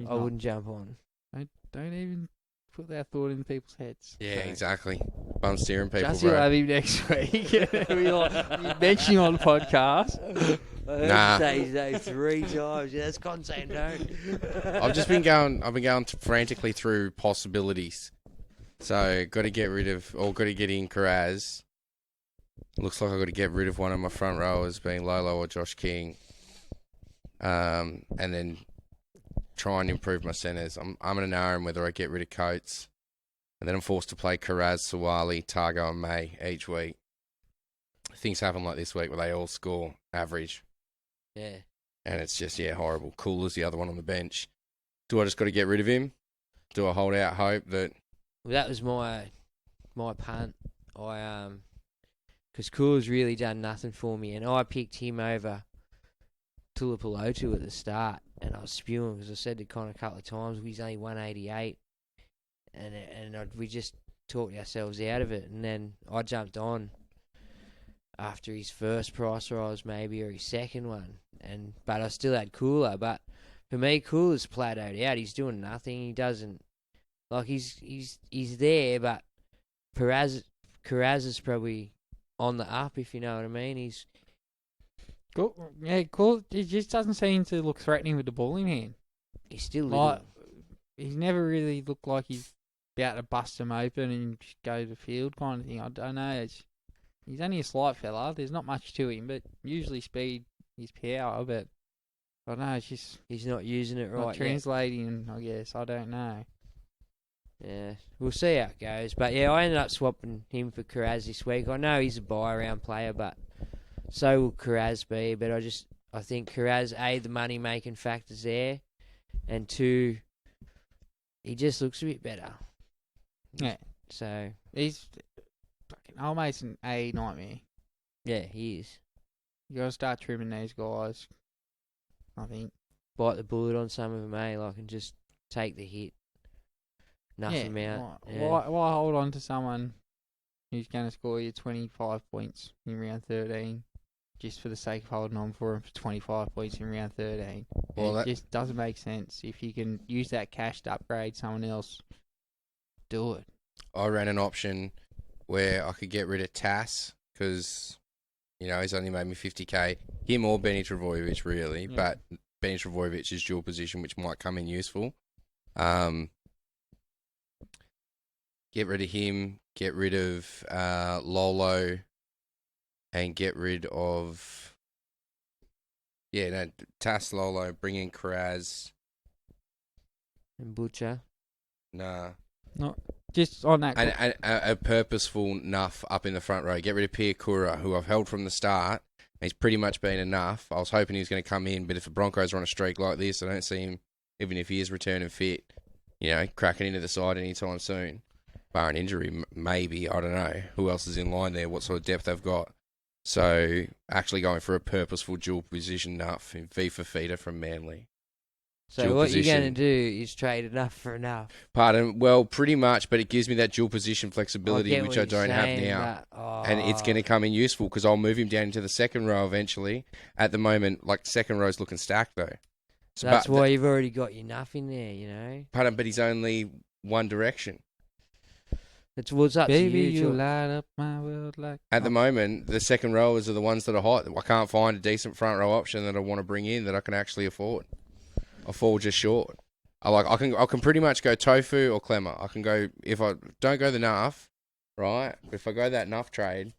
S2: I wouldn't jump on.
S3: Don't even put that thought in people's heads.
S1: Yeah, exactly. I'm steering people,
S3: Just you'll
S1: bro.
S3: have him next week. You mention him on the podcast.
S2: I heard you say his name 3 times. Yeah, that's consent, don't.
S1: I've been going frantically through possibilities. So got to get in Carraz. Looks like I've got to get rid of one of my front rowers, being Lolo or Josh King. And then try and improve my centres. I'm in an hour whether I get rid of Coates. And then I'm forced to play Carraz, Sawali, Targo and May each week. Things happen like this week where they all score average.
S2: Yeah.
S1: And it's just, horrible. Cool as the other one on the bench. Do I just got to get rid of him? Do I hold out hope that...
S2: Well, that was my punt. Because Cool's really done nothing for me, and I picked him over Tulipalotu at the start, and I was spewing because I said to Con a couple of times he's only 188, and we just talked ourselves out of it, and then I jumped on after his first price rise maybe, or his second one, but I still had Cooler. But for me, Cooler's plateaued out. He's doing nothing. He doesn't he's there, but Carraz is probably on the up, if you know what I mean. He's
S3: Cool. Yeah, cool. He just doesn't seem to look threatening with the ball in hand.
S2: still
S3: Like,
S2: little.
S3: he's never really looked like he's about to bust him open and just go to the field kind of thing. I don't know. He's only a slight fella. There's not much to him, but usually speed is power. But I don't know. It's just
S2: He's not using it
S3: not
S2: right yet.
S3: translating, I guess. I don't know.
S2: Yeah, we'll see how it goes. But yeah, I ended up swapping him for Carraz this week. I know he's a buy-around player, but so will Carraz be. But I think Carraz, A, the money-making factor's there, and 2, he just looks a bit better.
S3: Yeah.
S2: So,
S3: He's fucking almost an A nightmare.
S2: yeah, he is.
S3: You got to start trimming these guys, I think.
S2: Bite the bullet on some of them, like, and just take the hit. Nothing
S3: yeah.
S2: out.
S3: Why hold on to someone who's going to score you 25 points in round 13 just for the sake of holding on for him for 25 points in round 13?
S1: Well,
S3: it just doesn't make sense. If you can use that cash to upgrade someone else, do it.
S1: I ran an option where I could get rid of Tass because, he's only made me 50k. Him or Benny Travojevic, really.
S3: Yeah.
S1: But Benny Travojevic is dual position, which might come in useful. Get rid of him, get rid of Lolo, and get rid of... Tass, Lolo, bring in Carraz.
S2: And Butcher.
S1: Nah.
S3: Just on that.
S1: And a purposeful nuff up in the front row. Get rid of Piakura, who I've held from the start. He's pretty much been enough. I was hoping he was going to come in, but if the Broncos are on a streak like this, I don't see him, even if he is returning fit, cracking into the side anytime soon. Bar an injury, maybe. I don't know. Who else is in line there? What sort of depth they've got? So, actually going for a purposeful dual position nuff in V for feeder from Manly.
S2: So
S1: Dual
S2: what
S1: position.
S2: you're going to do is trade enough for enough.
S1: Pardon? Well, pretty much, but it gives me that dual position flexibility,
S2: get
S1: which
S2: what
S1: I don't
S2: you're
S1: have
S2: saying,
S1: now.
S2: but,
S1: And it's going to come in useful because I'll move him down into the second row eventually. At the moment, second row's looking stacked though.
S2: So that's why you've already got your enough in there,
S1: Pardon, but he's only one direction.
S2: It's what's up
S3: Baby,
S2: to you.
S3: light up my world like...
S1: At the moment, the second rowers are the ones that are hot. I can't find a decent front row option that I want to bring in that I can actually afford. I fall just short. I can pretty much go Tofu or Clemmer. I can go, if I don't go the Nuff, right? If I go that Nuff trade,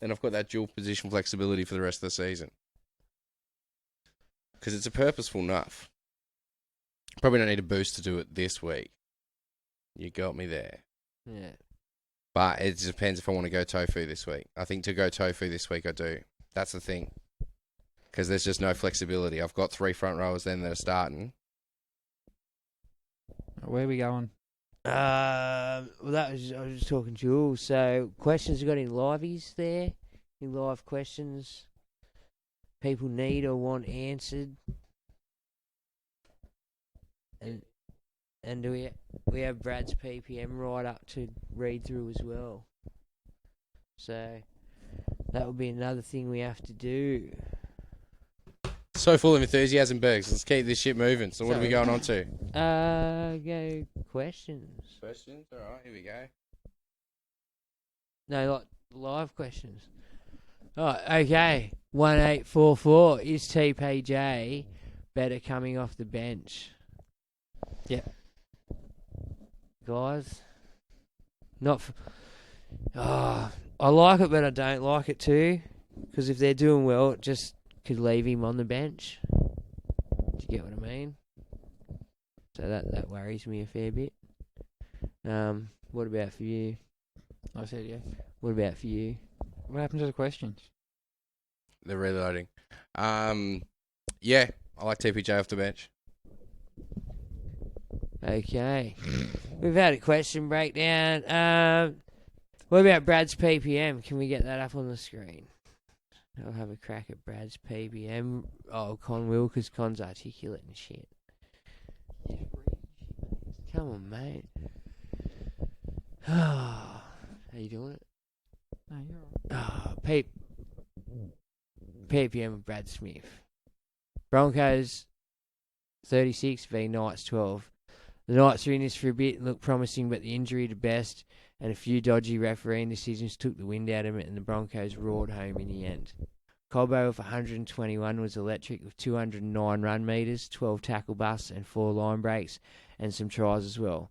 S1: then I've got that dual position flexibility for the rest of the season. Because it's a purposeful Nuff. Probably don't need a boost to do it this week. You got me there.
S2: Yeah.
S1: But it depends if I want to go Tofu this week. I think to go Tofu this week, I do. That's the thing. Because there's just no flexibility. I've got 3 front rowers then that are starting.
S3: Where are we going?
S2: Well, I was just talking to Jules. So, questions you got any liveys there? Any live questions people need or want answered? And do we have Brad's PPM right up to read through as well. So that will be another thing we have to do.
S1: So full of enthusiasm, Bergs. Let's keep this shit moving. So what are we going on to?
S2: Go questions.
S1: Questions? All right, here we go.
S2: No, like live questions. Oh, okay. 1844. Is TPJ better coming off the bench?
S3: Yeah.
S2: Guys, not. I like it, but I don't like it too. Because if they're doing well, it just could leave him on the bench. Do you get what I mean? So that worries me a fair bit. What about for you?
S3: I said yeah.
S2: What about for you?
S3: What happened to the questions?
S1: They're reloading. Yeah, I like TPJ off the bench.
S2: Okay. We've had a question breakdown. What about Brad's PPM? Can we get that up on the screen? I'll have a crack at Brad's PPM. Oh, Con will, because Con's articulate and shit. Come on, mate. How you doing it?
S3: No, you're alright.
S2: PPM of Brad Smith. Broncos 36 v Knights 12. The Knights are in this for a bit and look promising, but the injury to Best and a few dodgy refereeing decisions took the wind out of it, and the Broncos roared home in the end. Cobbo with 121 was electric with 209 run metres, 12 tackle busts and 4 line breaks, and some tries as well.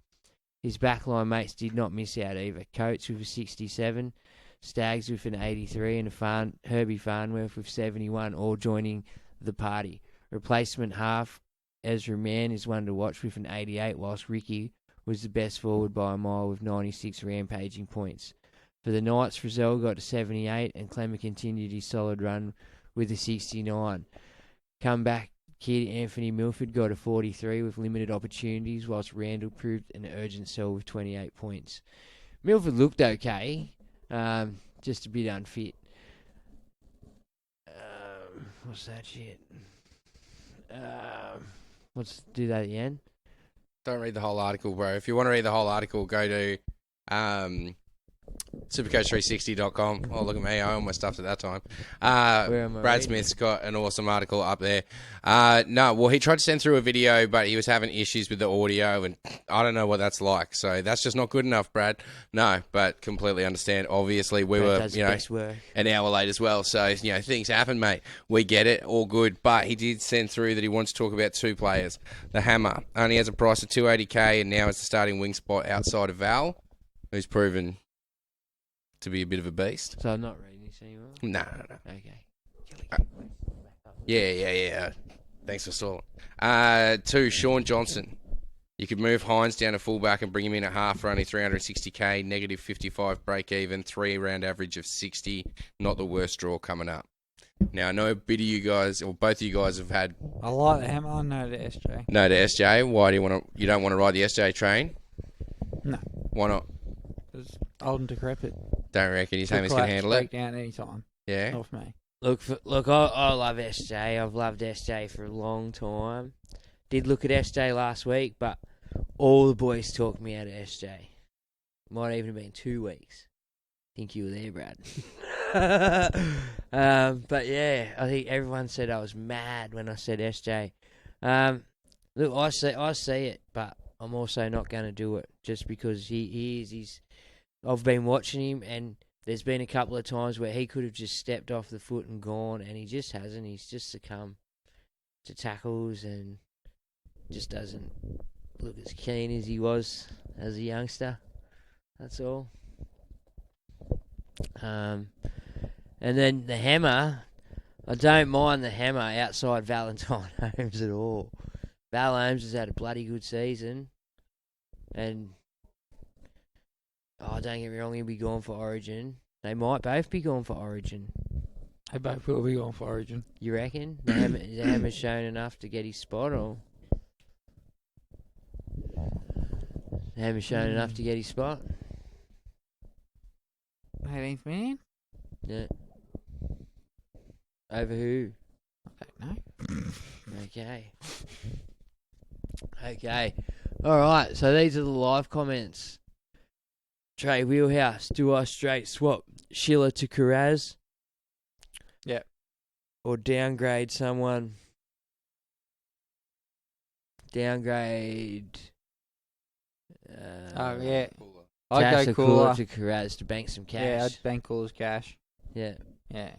S2: His backline mates did not miss out either. Coates with a 67, Staggs with an 83, and Herbie Farnworth with 71, all joining the party. Replacement half Ezra Mann is one to watch with an 88, whilst Ricky was the best forward by a mile with 96 rampaging points. For the Knights, Frizzell got to 78, and Clemmer continued his solid run with a 69. Comeback kid Anthony Milford got a 43 with limited opportunities, whilst Randall proved an urgent sell with 28 points. Milford looked okay, just a bit unfit. What's that shit? Let's do that again.
S1: Don't read the whole article, bro. If you want to read the whole article, go to Supercoach360.com. Oh, look at me. I almost stuffed at that time. Brad Smith's got an awesome article up there. He tried to send through a video, but he was having issues with the audio, and I don't know what that's like. So that's just not good enough, Brad. No, but completely understand. Obviously, we were, an hour late as well. So, things happen, mate. We get it. All good. But he did send through that he wants to talk about 2 players. The Hammer only has a price of $280K, and now it's the starting wing spot outside of Val, who's proven to be a bit of a beast.
S2: So I'm not reading this anymore?
S1: No.
S2: Okay.
S1: Yeah. Thanks for stalling. 2, Sean Johnson. You could move Hines down to fullback and bring him in at half for only $360K, negative 55 break even, 3-round average of 60. Not the worst draw coming up. Now, I know a bit of you guys, or both of you guys have had...
S3: I like the Hammer, no to SJ.
S1: No to SJ. Why do you don't want to ride the SJ train?
S3: No.
S1: Why not?
S3: Because old and decrepit.
S1: Don't reckon his Hammers can handle it?
S3: Break down any time.
S1: Yeah.
S3: Not for me.
S2: Look, I love SJ. I've loved SJ for a long time. Did look at SJ last week, but all the boys talked me out of SJ. Might even have been 2 weeks. Think you were there, Brad. But yeah, I think everyone said I was mad when I said SJ. Look, I see it, but I'm also not going to do it just because he's. I've been watching him, and there's been a couple of times where he could have just stepped off the foot and gone, and he just hasn't. He's just succumbed to tackles and just doesn't look as keen as he was as a youngster. That's all. And then the Hammer, I don't mind the Hammer outside Valentine Holmes at all. Val Holmes has had a bloody good season, and don't get me wrong, he'll be going for Origin. They might both be going for Origin.
S3: They both will be going for Origin.
S2: You reckon? The Hammer's shown enough to get his spot, or the Hammer's shown enough to get his spot?
S3: 18th man?
S2: Yeah. Over who?
S3: I don't know.
S2: Okay. All right. So these are the live comments. Trey Wheelhouse, do I straight swap Schiller to Carraz?
S3: Yep.
S2: Or downgrade someone? Downgrade.
S3: Yeah.
S2: I'd
S3: I'd
S2: go
S3: go Cooler.
S2: to Carraz to bank some cash.
S3: Yeah, I'd bank Cooler's cash.
S2: Yeah.
S3: Yeah.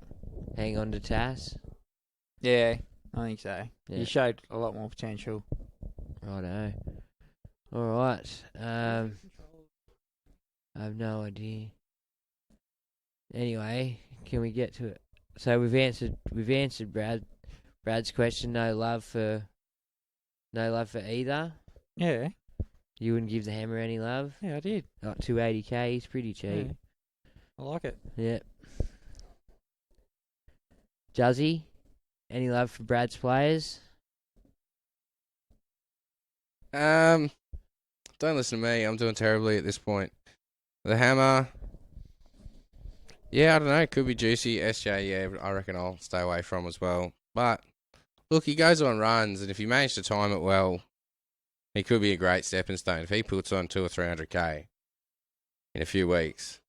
S2: Hang on to Tass.
S3: Yeah, I think so.
S2: Yeah.
S3: He showed a lot more potential.
S2: Righto. All right. I have no idea. Anyway, can we get to it? So we've answered Brad's question. No love for either.
S3: Yeah.
S2: You wouldn't give the Hammer any love.
S3: Yeah, I did.
S2: Like $280K, he's pretty cheap.
S3: Yeah. I like it.
S2: Yeah. Juzzy, any love for Brad's players?
S1: Don't listen to me. I'm doing terribly at this point. The Hammer. Yeah, I don't know. It could be juicy. SJ, yeah, but I reckon I'll stay away from as well. But, look, he goes on runs, and if you manage to time it well, he could be a great stepping stone. If he puts on 200 or 300K in a few weeks,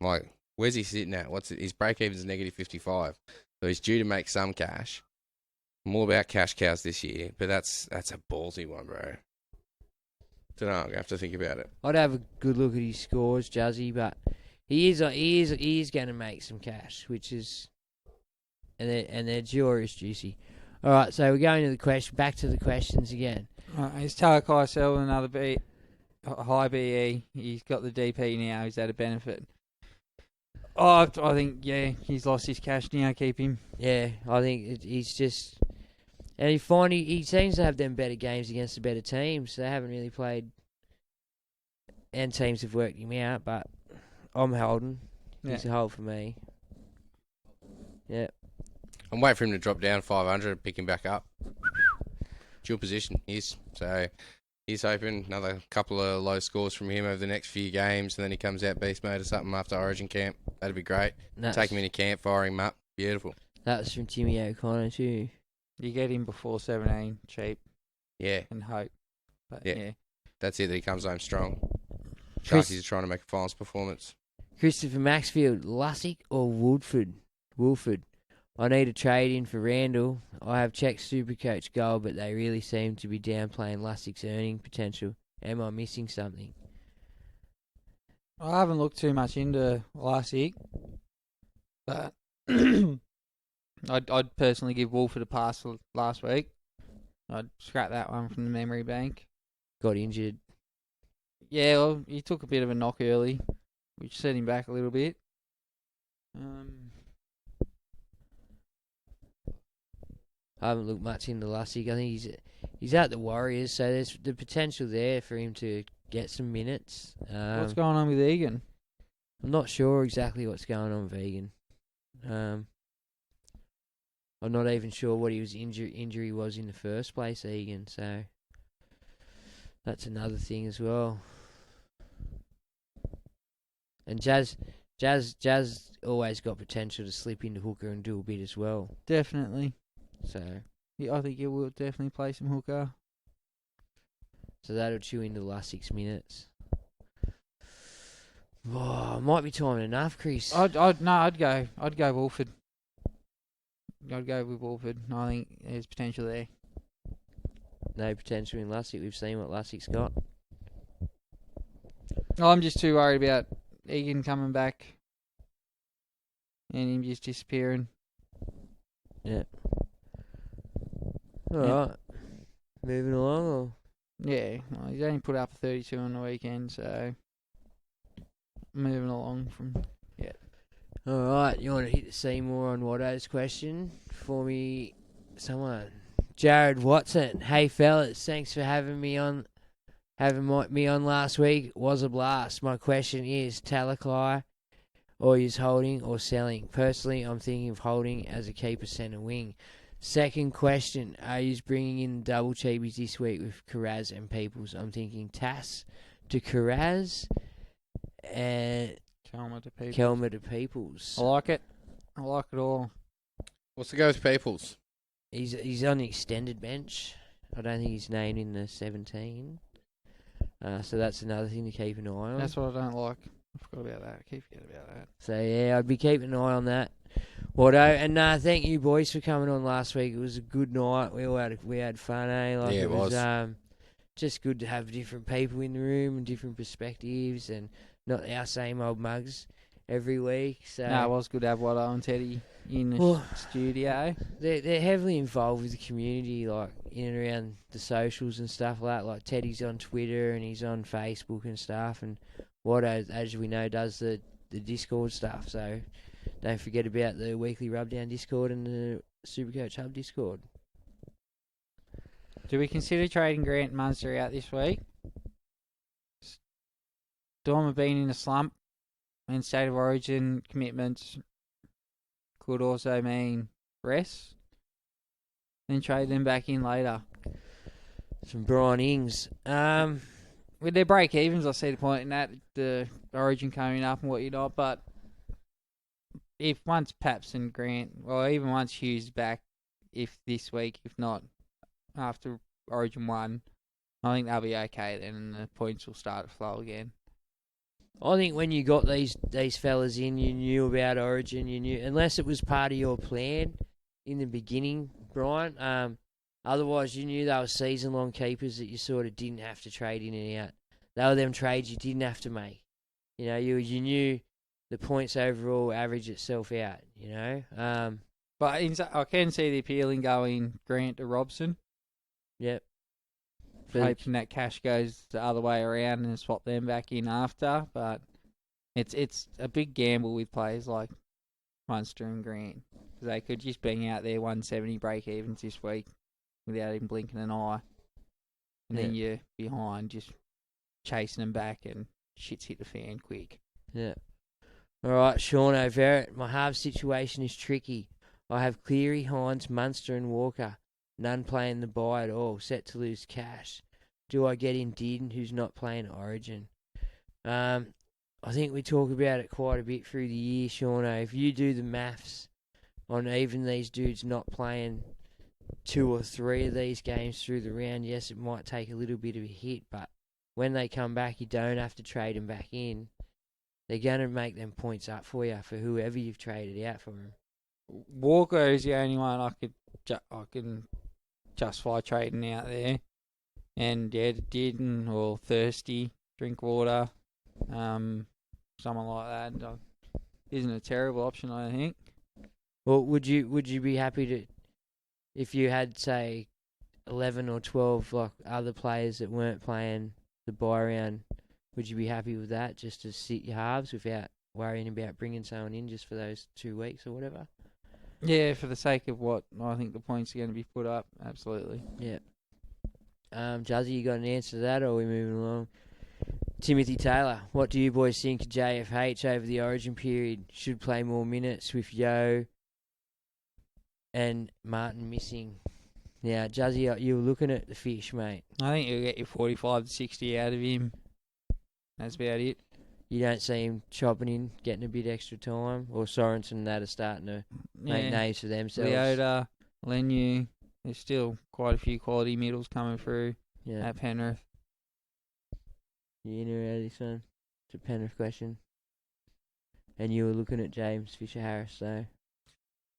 S1: like, where's he sitting at? His break-even's negative 55. So he's due to make some cash. I'm all about cash cows this year, but that's a ballsy one, bro. Don't know. I'm gonna have to think about it.
S2: I'd have a good look at his scores, Juzzy, but he is going to make some cash, which is, and their jaw is juicy. All right, so we're going to the question. Back to the questions again.
S3: Is Talakai selling another high BE? He's got the DP now. Is that a benefit? Oh, I think, yeah, he's lost his cash now. Keep him.
S2: Yeah, I think he's just, and he seems to have them better games against the better teams. They haven't really played, and teams have worked him out. But I'm holding.
S3: Yeah.
S2: He's a hold for me. Yeah.
S1: I'm waiting for him to drop down 500 and pick him back up. Dual position is. So he's hoping another couple of low scores from him over the next few games, and then he comes out beast mode or something after Origin camp. That'd be great. Take him into camp, fire him up. Beautiful.
S2: That was from Timmy O'Connor too.
S3: You get him before 17, cheap,
S1: Yeah.
S3: and hope. But
S1: Yeah.
S3: yeah.
S1: That's it, that he comes home strong.
S2: Chris-
S1: Sharkies are trying to make a finals performance.
S2: Christopher Maxfield, Lussick or Woolford? I need a trade in for Randall. I have checked Supercoach Gold, but they really seem to be downplaying Lussick's earning potential. Am I missing something?
S3: I haven't looked too much into Lysick, but I'd personally give Wolford a pass last week. I'd scrap that one from the memory bank.
S2: Got injured.
S3: Yeah, well, he took a bit of a knock early, which set him back a little bit.
S2: I haven't looked much into Lussick. I think he's at the Warriors, so there's the potential there for him to get some minutes.
S3: What's going on with Egan?
S2: I'm not sure exactly what's going on with Egan. I'm not even sure what his injury was in the first place, Egan. So that's another thing as well. And Jazz always got potential to slip into hooker and do a bit as well.
S3: Definitely.
S2: So
S3: Yeah, I think he will definitely play some hooker.
S2: that'll chew into Lussick's minutes. Oh, might be time enough, Chris.
S3: I'd go Wolford. I'd go with Wolford. I think there's potential there.
S2: No potential in Lussick. We've seen what Lussick's got.
S3: I'm just too worried about Egan coming back and him just disappearing.
S2: Yeah.
S3: Yeah.
S2: Alright. Moving along, or?
S3: Yeah, well, he's only put up a 32 on the weekend, so moving along from.
S2: Alright, you want to hit the Seymour on Watto's question for me, someone? Jared Watson. Hey fellas, thanks for having me on. Me on last week. It was a blast. My question is Talakai, or is holding or selling? Personally, I'm thinking of holding as a keeper centre wing. Second question, are you bringing in double cheapies this week with Carraz and Peoples? I'm thinking Tass to Carraz and Kelmer to Peoples.
S3: I like it. I like it all.
S1: What's the go with Peoples?
S2: He's on the extended bench. I don't think he's named in the 17. So that's another thing to keep an eye on.
S3: That's what I don't like. I forgot about that. I keep forgetting about that.
S2: So yeah, I'd be keeping an eye on that. Watto, and thank you boys for coming on last week. It was a good night. We had fun, eh? Like,
S1: Yeah, it was.
S2: Just good to have different people in the room and different perspectives, and not our same old mugs every week. So
S3: No, it was good to have Watto and Teddy in the studio.
S2: they're heavily involved with the community, like in and around the socials and stuff like that. Like Teddy's on Twitter and he's on Facebook and stuff, and Watto, as we know, does the Discord stuff. So don't forget about the weekly Rubdown Discord and the Supercoach Hub Discord.
S3: Do we consider trading Grant and Munster out this week? Storm have been in a slump, and State of Origin commitments could also mean rest, and trade them back in later.
S2: Some Brian Ings.
S3: With their break-evens, I see the point in that, the Origin coming up and what you're not, but if once Paps and Grant, or even once Hughes back, if this week, if not after Origin 1, I think they'll be okay then, and the points will start to flow again.
S2: I think when you got these fellas in, you knew about Origin. You knew, unless it was part of your plan in the beginning, Brian. Otherwise, you knew they were season-long keepers that you sort of didn't have to trade in and out. They were them trades you didn't have to make. You know, you knew the points overall average itself out, you know.
S3: But I can see the appeal in going Grant to Robson,
S2: Yep.
S3: hoping that cash goes the other way around and swap them back in after. But it's a big gamble with players like Munster and Grant, because they could just bang out their 170 break evens this week without even blinking an eye, and then you're behind, just chasing them back, and shit's hit the fan quick.
S2: Yeah. All right, Sean O'Verrett. My half situation is tricky. I have Cleary, Hines, Munster and Walker. None playing the bye at all. Set to lose cash. Do I get in Dearden, who's not playing Origin? I think we talk about it quite a bit through the year, Sean. If you do the maths on even these dudes not playing 2 or 3 of these games through the round, yes, it might take a little bit of a hit, but when they come back, you don't have to trade them back in. They're going to make them points up for you for whoever you've traded out for them.
S3: Walker is the only one I can justify trading out there. And yeah, Dearden or Thirsty, drink water, someone like that isn't a terrible option, I think.
S2: Well, would you be happy to, if you had, say, 11 or 12 like other players that weren't playing the bye round, would you be happy with that, just to sit your halves without worrying about bringing someone in just for those 2 weeks or whatever?
S3: Yeah, for the sake of what I think the points are going to be put up, absolutely.
S2: Yeah. Juzzy, you got an answer to that, or are we moving along? Timothy Taylor, what do you boys think JFH over the Origin period should play more minutes with Yo and Martin missing? Now, Juzzy, you were looking at the fish, mate.
S3: I think you'll get your 45 to 60 out of him. That's about it.
S2: You don't see him chopping in, getting a bit extra time, or Sorensen and that are starting to make names for themselves.
S3: Leota, Lenu, there's still quite a few quality middles coming through at Penrith.
S2: You in or out of this one? It's a Penrith question. And you were looking at James Fisher-Harris, so...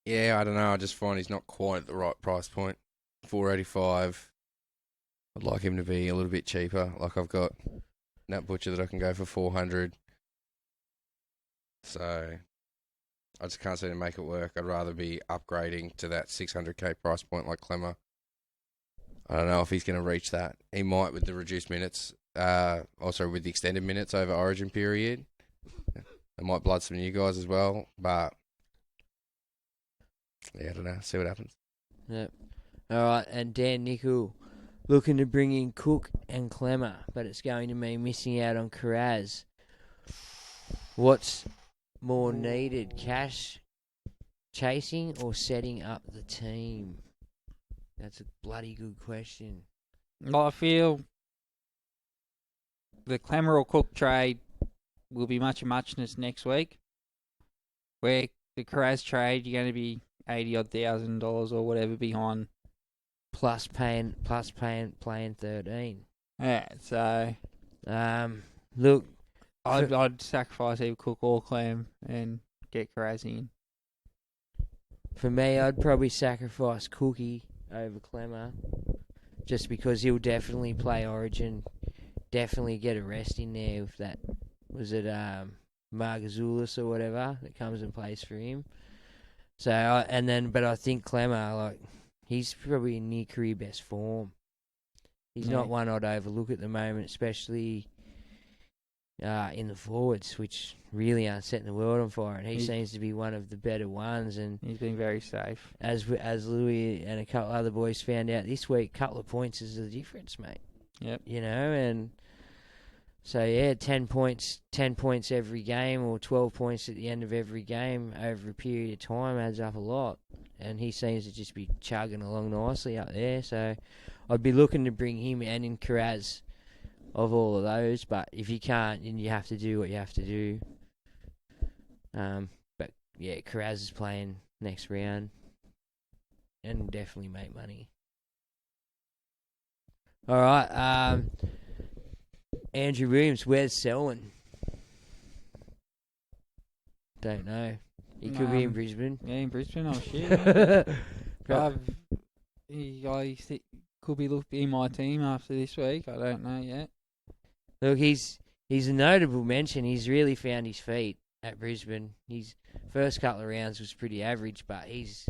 S1: Yeah, I don't know. I just find he's not quite at the right price point. $4.85. I'd like him to be a little bit cheaper. Like I've got Nat Butcher that I can go for $400. So I just can't seem to make it work. I'd rather be upgrading to that $600K price point like Clemmer. I don't know if he's going to reach that. He might with the reduced minutes. Also with the extended minutes over Origin period. It might blood some new guys as well. But yeah, I don't know. See what happens.
S2: Yep. All right, and Dan Nickel looking to bring in Cook and Clemmer, but it's going to mean missing out on Carraz. What's more needed, cash chasing or setting up the team? That's a bloody good question.
S3: I feel the Clemmer or Cook trade will be much of muchness next week. Where the Carraz trade, you're going to be $80,000 or whatever behind.
S2: Plus playing 13.
S3: Yeah, so
S2: look,
S3: I'd sacrifice either Cook or Clem and get Carraz in.
S2: For me, I'd probably sacrifice Cookie over Clemmer, just because he'll definitely play Origin, definitely get a rest in there with that. Was it Margazulis or whatever that comes and plays for him? So but I think Clemmer, like, he's probably in near career best form. He's not one I'd overlook at the moment, especially in the forwards, which really aren't setting the world on fire. And he seems to be one of the better ones. And
S3: he's been very safe.
S2: As Louis and a couple other boys found out this week, a couple of points is the difference, mate.
S3: Yep.
S2: You know, and so yeah, 10 points every game, or 12 points at the end of every game over a period of time adds up a lot. And he seems to just be chugging along nicely up there. So I'd be looking to bring him and in Carraz of all of those. But if you can't, then you have to do what you have to do. But yeah, Carraz is playing next round and will definitely make money. All right, Andrew Williams, where's Selwyn? Don't know. He could be in Brisbane.
S3: Yeah, in Brisbane. Oh shit. could be in my team after this week. I don't know yet.
S2: Look, he's a notable mention. He's really found his feet at Brisbane. His first couple of rounds was pretty average, but he's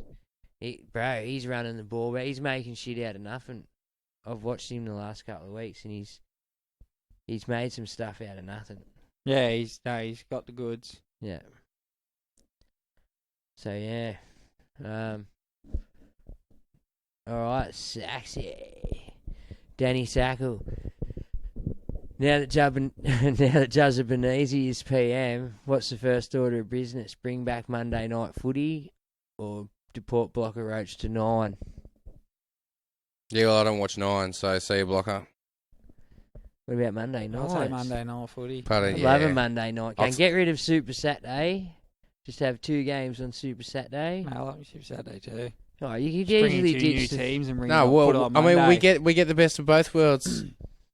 S2: running the ball, but he's making shit out of nothing. I've watched him the last couple of weeks, and he's made some stuff out of nothing.
S3: Yeah, he's got the goods.
S2: Yeah. So yeah. All right, Saxy. Danny Sackle. Now that Juzza Benezi is PM, what's the first order of business? Bring back Monday night footy or deport Blocker Roach to 9?
S1: Yeah, well, I don't watch 9, so see you, Blocker.
S2: What about Monday night?
S3: I'll take Monday night footy.
S1: Pardon,
S2: I
S1: yeah.
S2: love a Monday night. Can get rid of Super Saturday. Just have 2 games on Super Saturday.
S3: I like Super Saturday too.
S2: Oh, you could
S3: Just bring in
S2: easily
S3: 2 new
S2: ditch the
S3: teams and bring
S1: No,
S3: put it
S1: well,
S3: on
S1: I mean,
S3: Monday.
S1: we get the best of both worlds.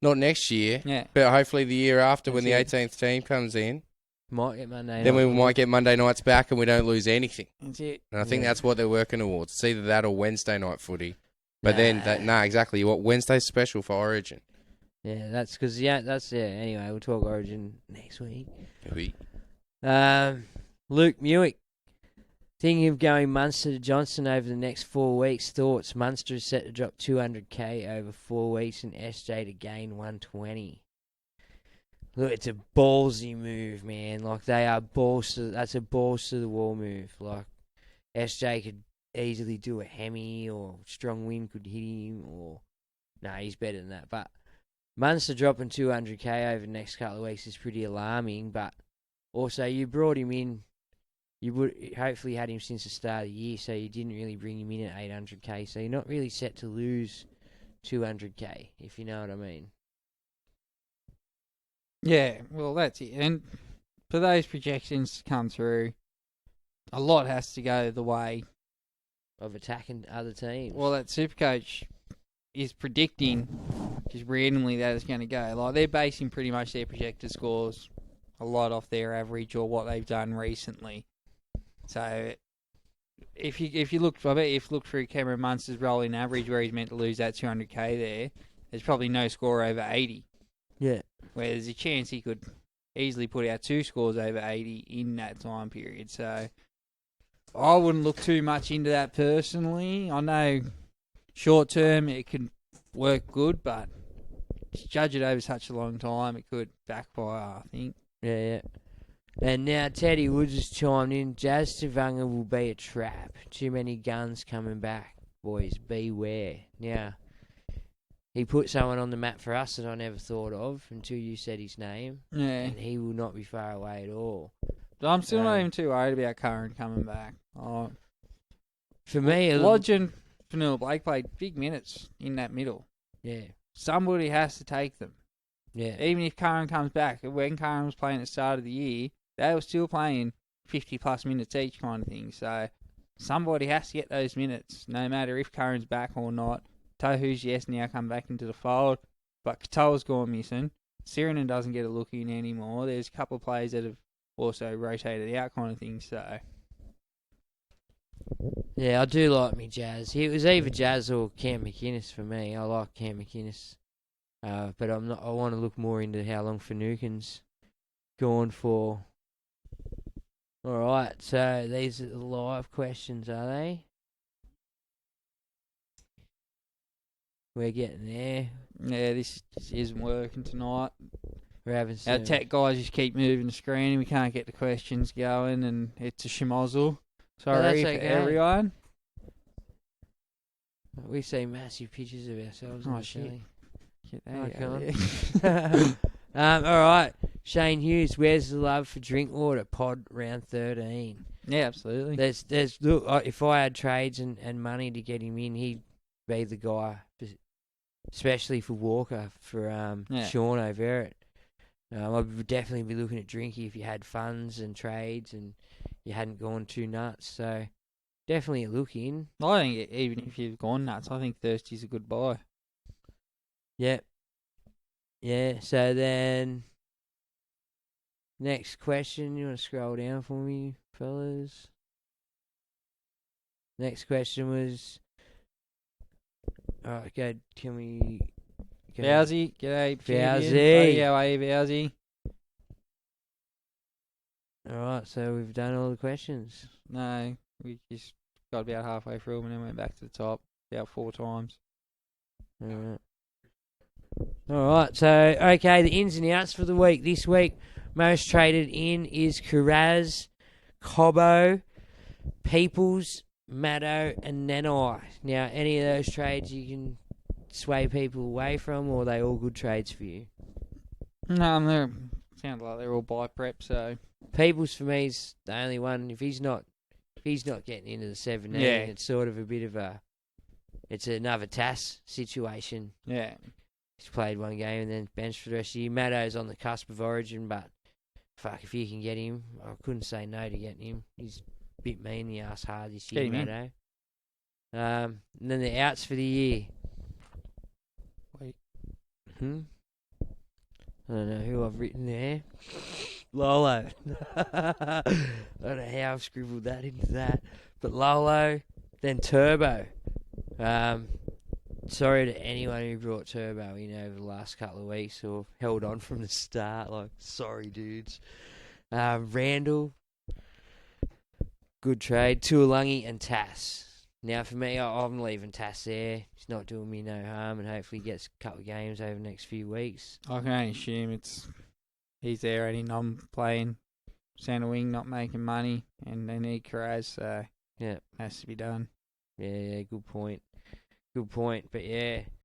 S1: Not next year,
S3: Yeah.
S1: but hopefully the year after when the
S3: That's
S1: 18th team comes in.
S2: Might get Monday
S1: Then
S2: night.
S1: we might get Monday nights back and we don't lose anything.
S3: That's it.
S1: And I think
S2: Yeah.
S1: that's what they're working towards. It's either that or Wednesday night footy. But
S2: Nah.
S1: exactly. What Wednesday's special for Origin.
S2: Yeah, that's because Anyway, we'll talk Origin next week.
S1: Oui.
S2: Luke Muick, thinking of going Munster to Johnson over the next 4 weeks. Thoughts? Munster is set to drop 200k over 4 weeks, and SJ to gain 120. Look, it's a ballsy move, man. Like they are that's a balls to the wall move. Like SJ could easily do a hemi, or strong wind could hit him, or he's better than that. But Munster dropping 200k over the next couple of weeks is pretty alarming. But also, you brought him in. You would hopefully had him since the start of the year, so you didn't really bring him in at 800k. So you're not really set to lose 200k, if you know what I mean.
S3: Yeah, well, that's it. And for those projections to come through, a lot has to go the way.
S2: Of attacking other teams.
S3: Well, that Supercoach is predicting just randomly that it's going to go. Like they're basing pretty much their projected scores a lot off their average or what they've done recently. So if you look through Cameron Munster's rolling average where he's meant to lose that 200k there's probably no score over 80.
S2: Yeah.
S3: Where there's a chance he could easily put out 2 scores over 80 in that time period. So I wouldn't look too much into that personally. I know short term it can work good, but to judge it over such a long time, it could backfire, I think.
S2: Yeah. And now Teddy Woods has chimed in. Jazz Tavanga will be a trap. Too many guns coming back, boys. Beware. Now, he put someone on the map for us that I never thought of until you said his name.
S3: Yeah.
S2: And he will not be far away at all.
S3: But I'm still not even too worried about Curran coming back.
S2: For me,
S3: Lodge and Fanua Blake played big minutes in that middle.
S2: Yeah.
S3: Somebody has to take them.
S2: Yeah.
S3: Even if Curran comes back, when Curran was playing at the start of the year, they were still playing 50-plus minutes each kind of thing. So somebody has to get those minutes, no matter if Curran's back or not. Tohu's, yes, now come back into the fold, but Katoa's gone missing. Sirinen doesn't get a look in anymore. There's a couple of players that have also rotated out kind of thing, so...
S2: Yeah, I do like me Jazz. It was either Jazz or Cam McInnes for me. I like Cam McInnes. But I'm not. I want to look more into how long Finucane's gone for. Alright, so these are the live questions, are they? We're getting there.
S3: Yeah, this just isn't working tonight.
S2: We're having
S3: Our
S2: some...
S3: tech guys just keep moving the screen and we can't get the questions going and it's a schmozzle. Sorry
S2: that's
S3: for
S2: okay.
S3: everyone.
S2: We see massive pictures of ourselves on
S3: Oh,
S2: the
S3: shit.
S2: telly.
S3: Get
S2: Oh,
S3: that
S2: come
S3: out
S2: on. Alright, Shane Hughes, where's the love for drink water? Pod round 13.
S3: Yeah, absolutely.
S2: There's look. If I had trades and money to get him in, he'd be the guy, especially for Walker, for Sean over it. I would definitely be looking at Drinky if you had funds and trades and you hadn't gone too nuts. So definitely a look in.
S3: I think even if you've gone nuts, I think Thirsty's a good buy.
S2: Yep. Yeah. So then, next question. You want to scroll down for me, fellas? Next question was, Alright, go. Can we? Go.
S3: Bowsy, g'day, champion.
S2: Bowsy.
S3: Buddy, how are you, Bowsy?
S2: Alright, so we've done all the questions.
S3: No, we just got about halfway through them and then went back to the top about 4 times.
S2: Alright, so, okay, the ins and outs for the week. This week, most traded in is Kuraz, Cobbo, Peoples, Maddo, and Nanai. Now, any of those trades you can sway people away from, or are they all good trades for you?
S3: No, they sound like they're all buy prep, so...
S2: Peoples, for me, is the only one. If he's not getting into the 17,
S3: Yeah.
S2: it's sort of a bit of a... It's another TAS situation.
S3: Yeah.
S2: He's played one game and then benched for the rest of the year. Maddo's on the cusp of Origin, but fuck, if you can get him, I couldn't say no to getting him. He's a bit mean, the ass hard this year,
S3: Get him in.
S2: Maddo. And then the outs for the year.
S3: Wait.
S2: I don't know who I've written there. Lolo. I don't know how I've scribbled that into that. But Lolo, then Turbo. Sorry to anyone who brought Turbo in over the last couple of weeks or held on from the start. Like, sorry, dudes. Randall, good trade. Tuolangi and Tass. Now, for me, I'm leaving Tass there. He's not doing me no harm, and hopefully gets a couple of games over the next few weeks.
S3: I can only assume he's there and he's not playing centre wing, not making money, and they need Kuraz, so
S2: Yeah.
S3: has to be done.
S2: Yeah, good point. Good point. But yeah,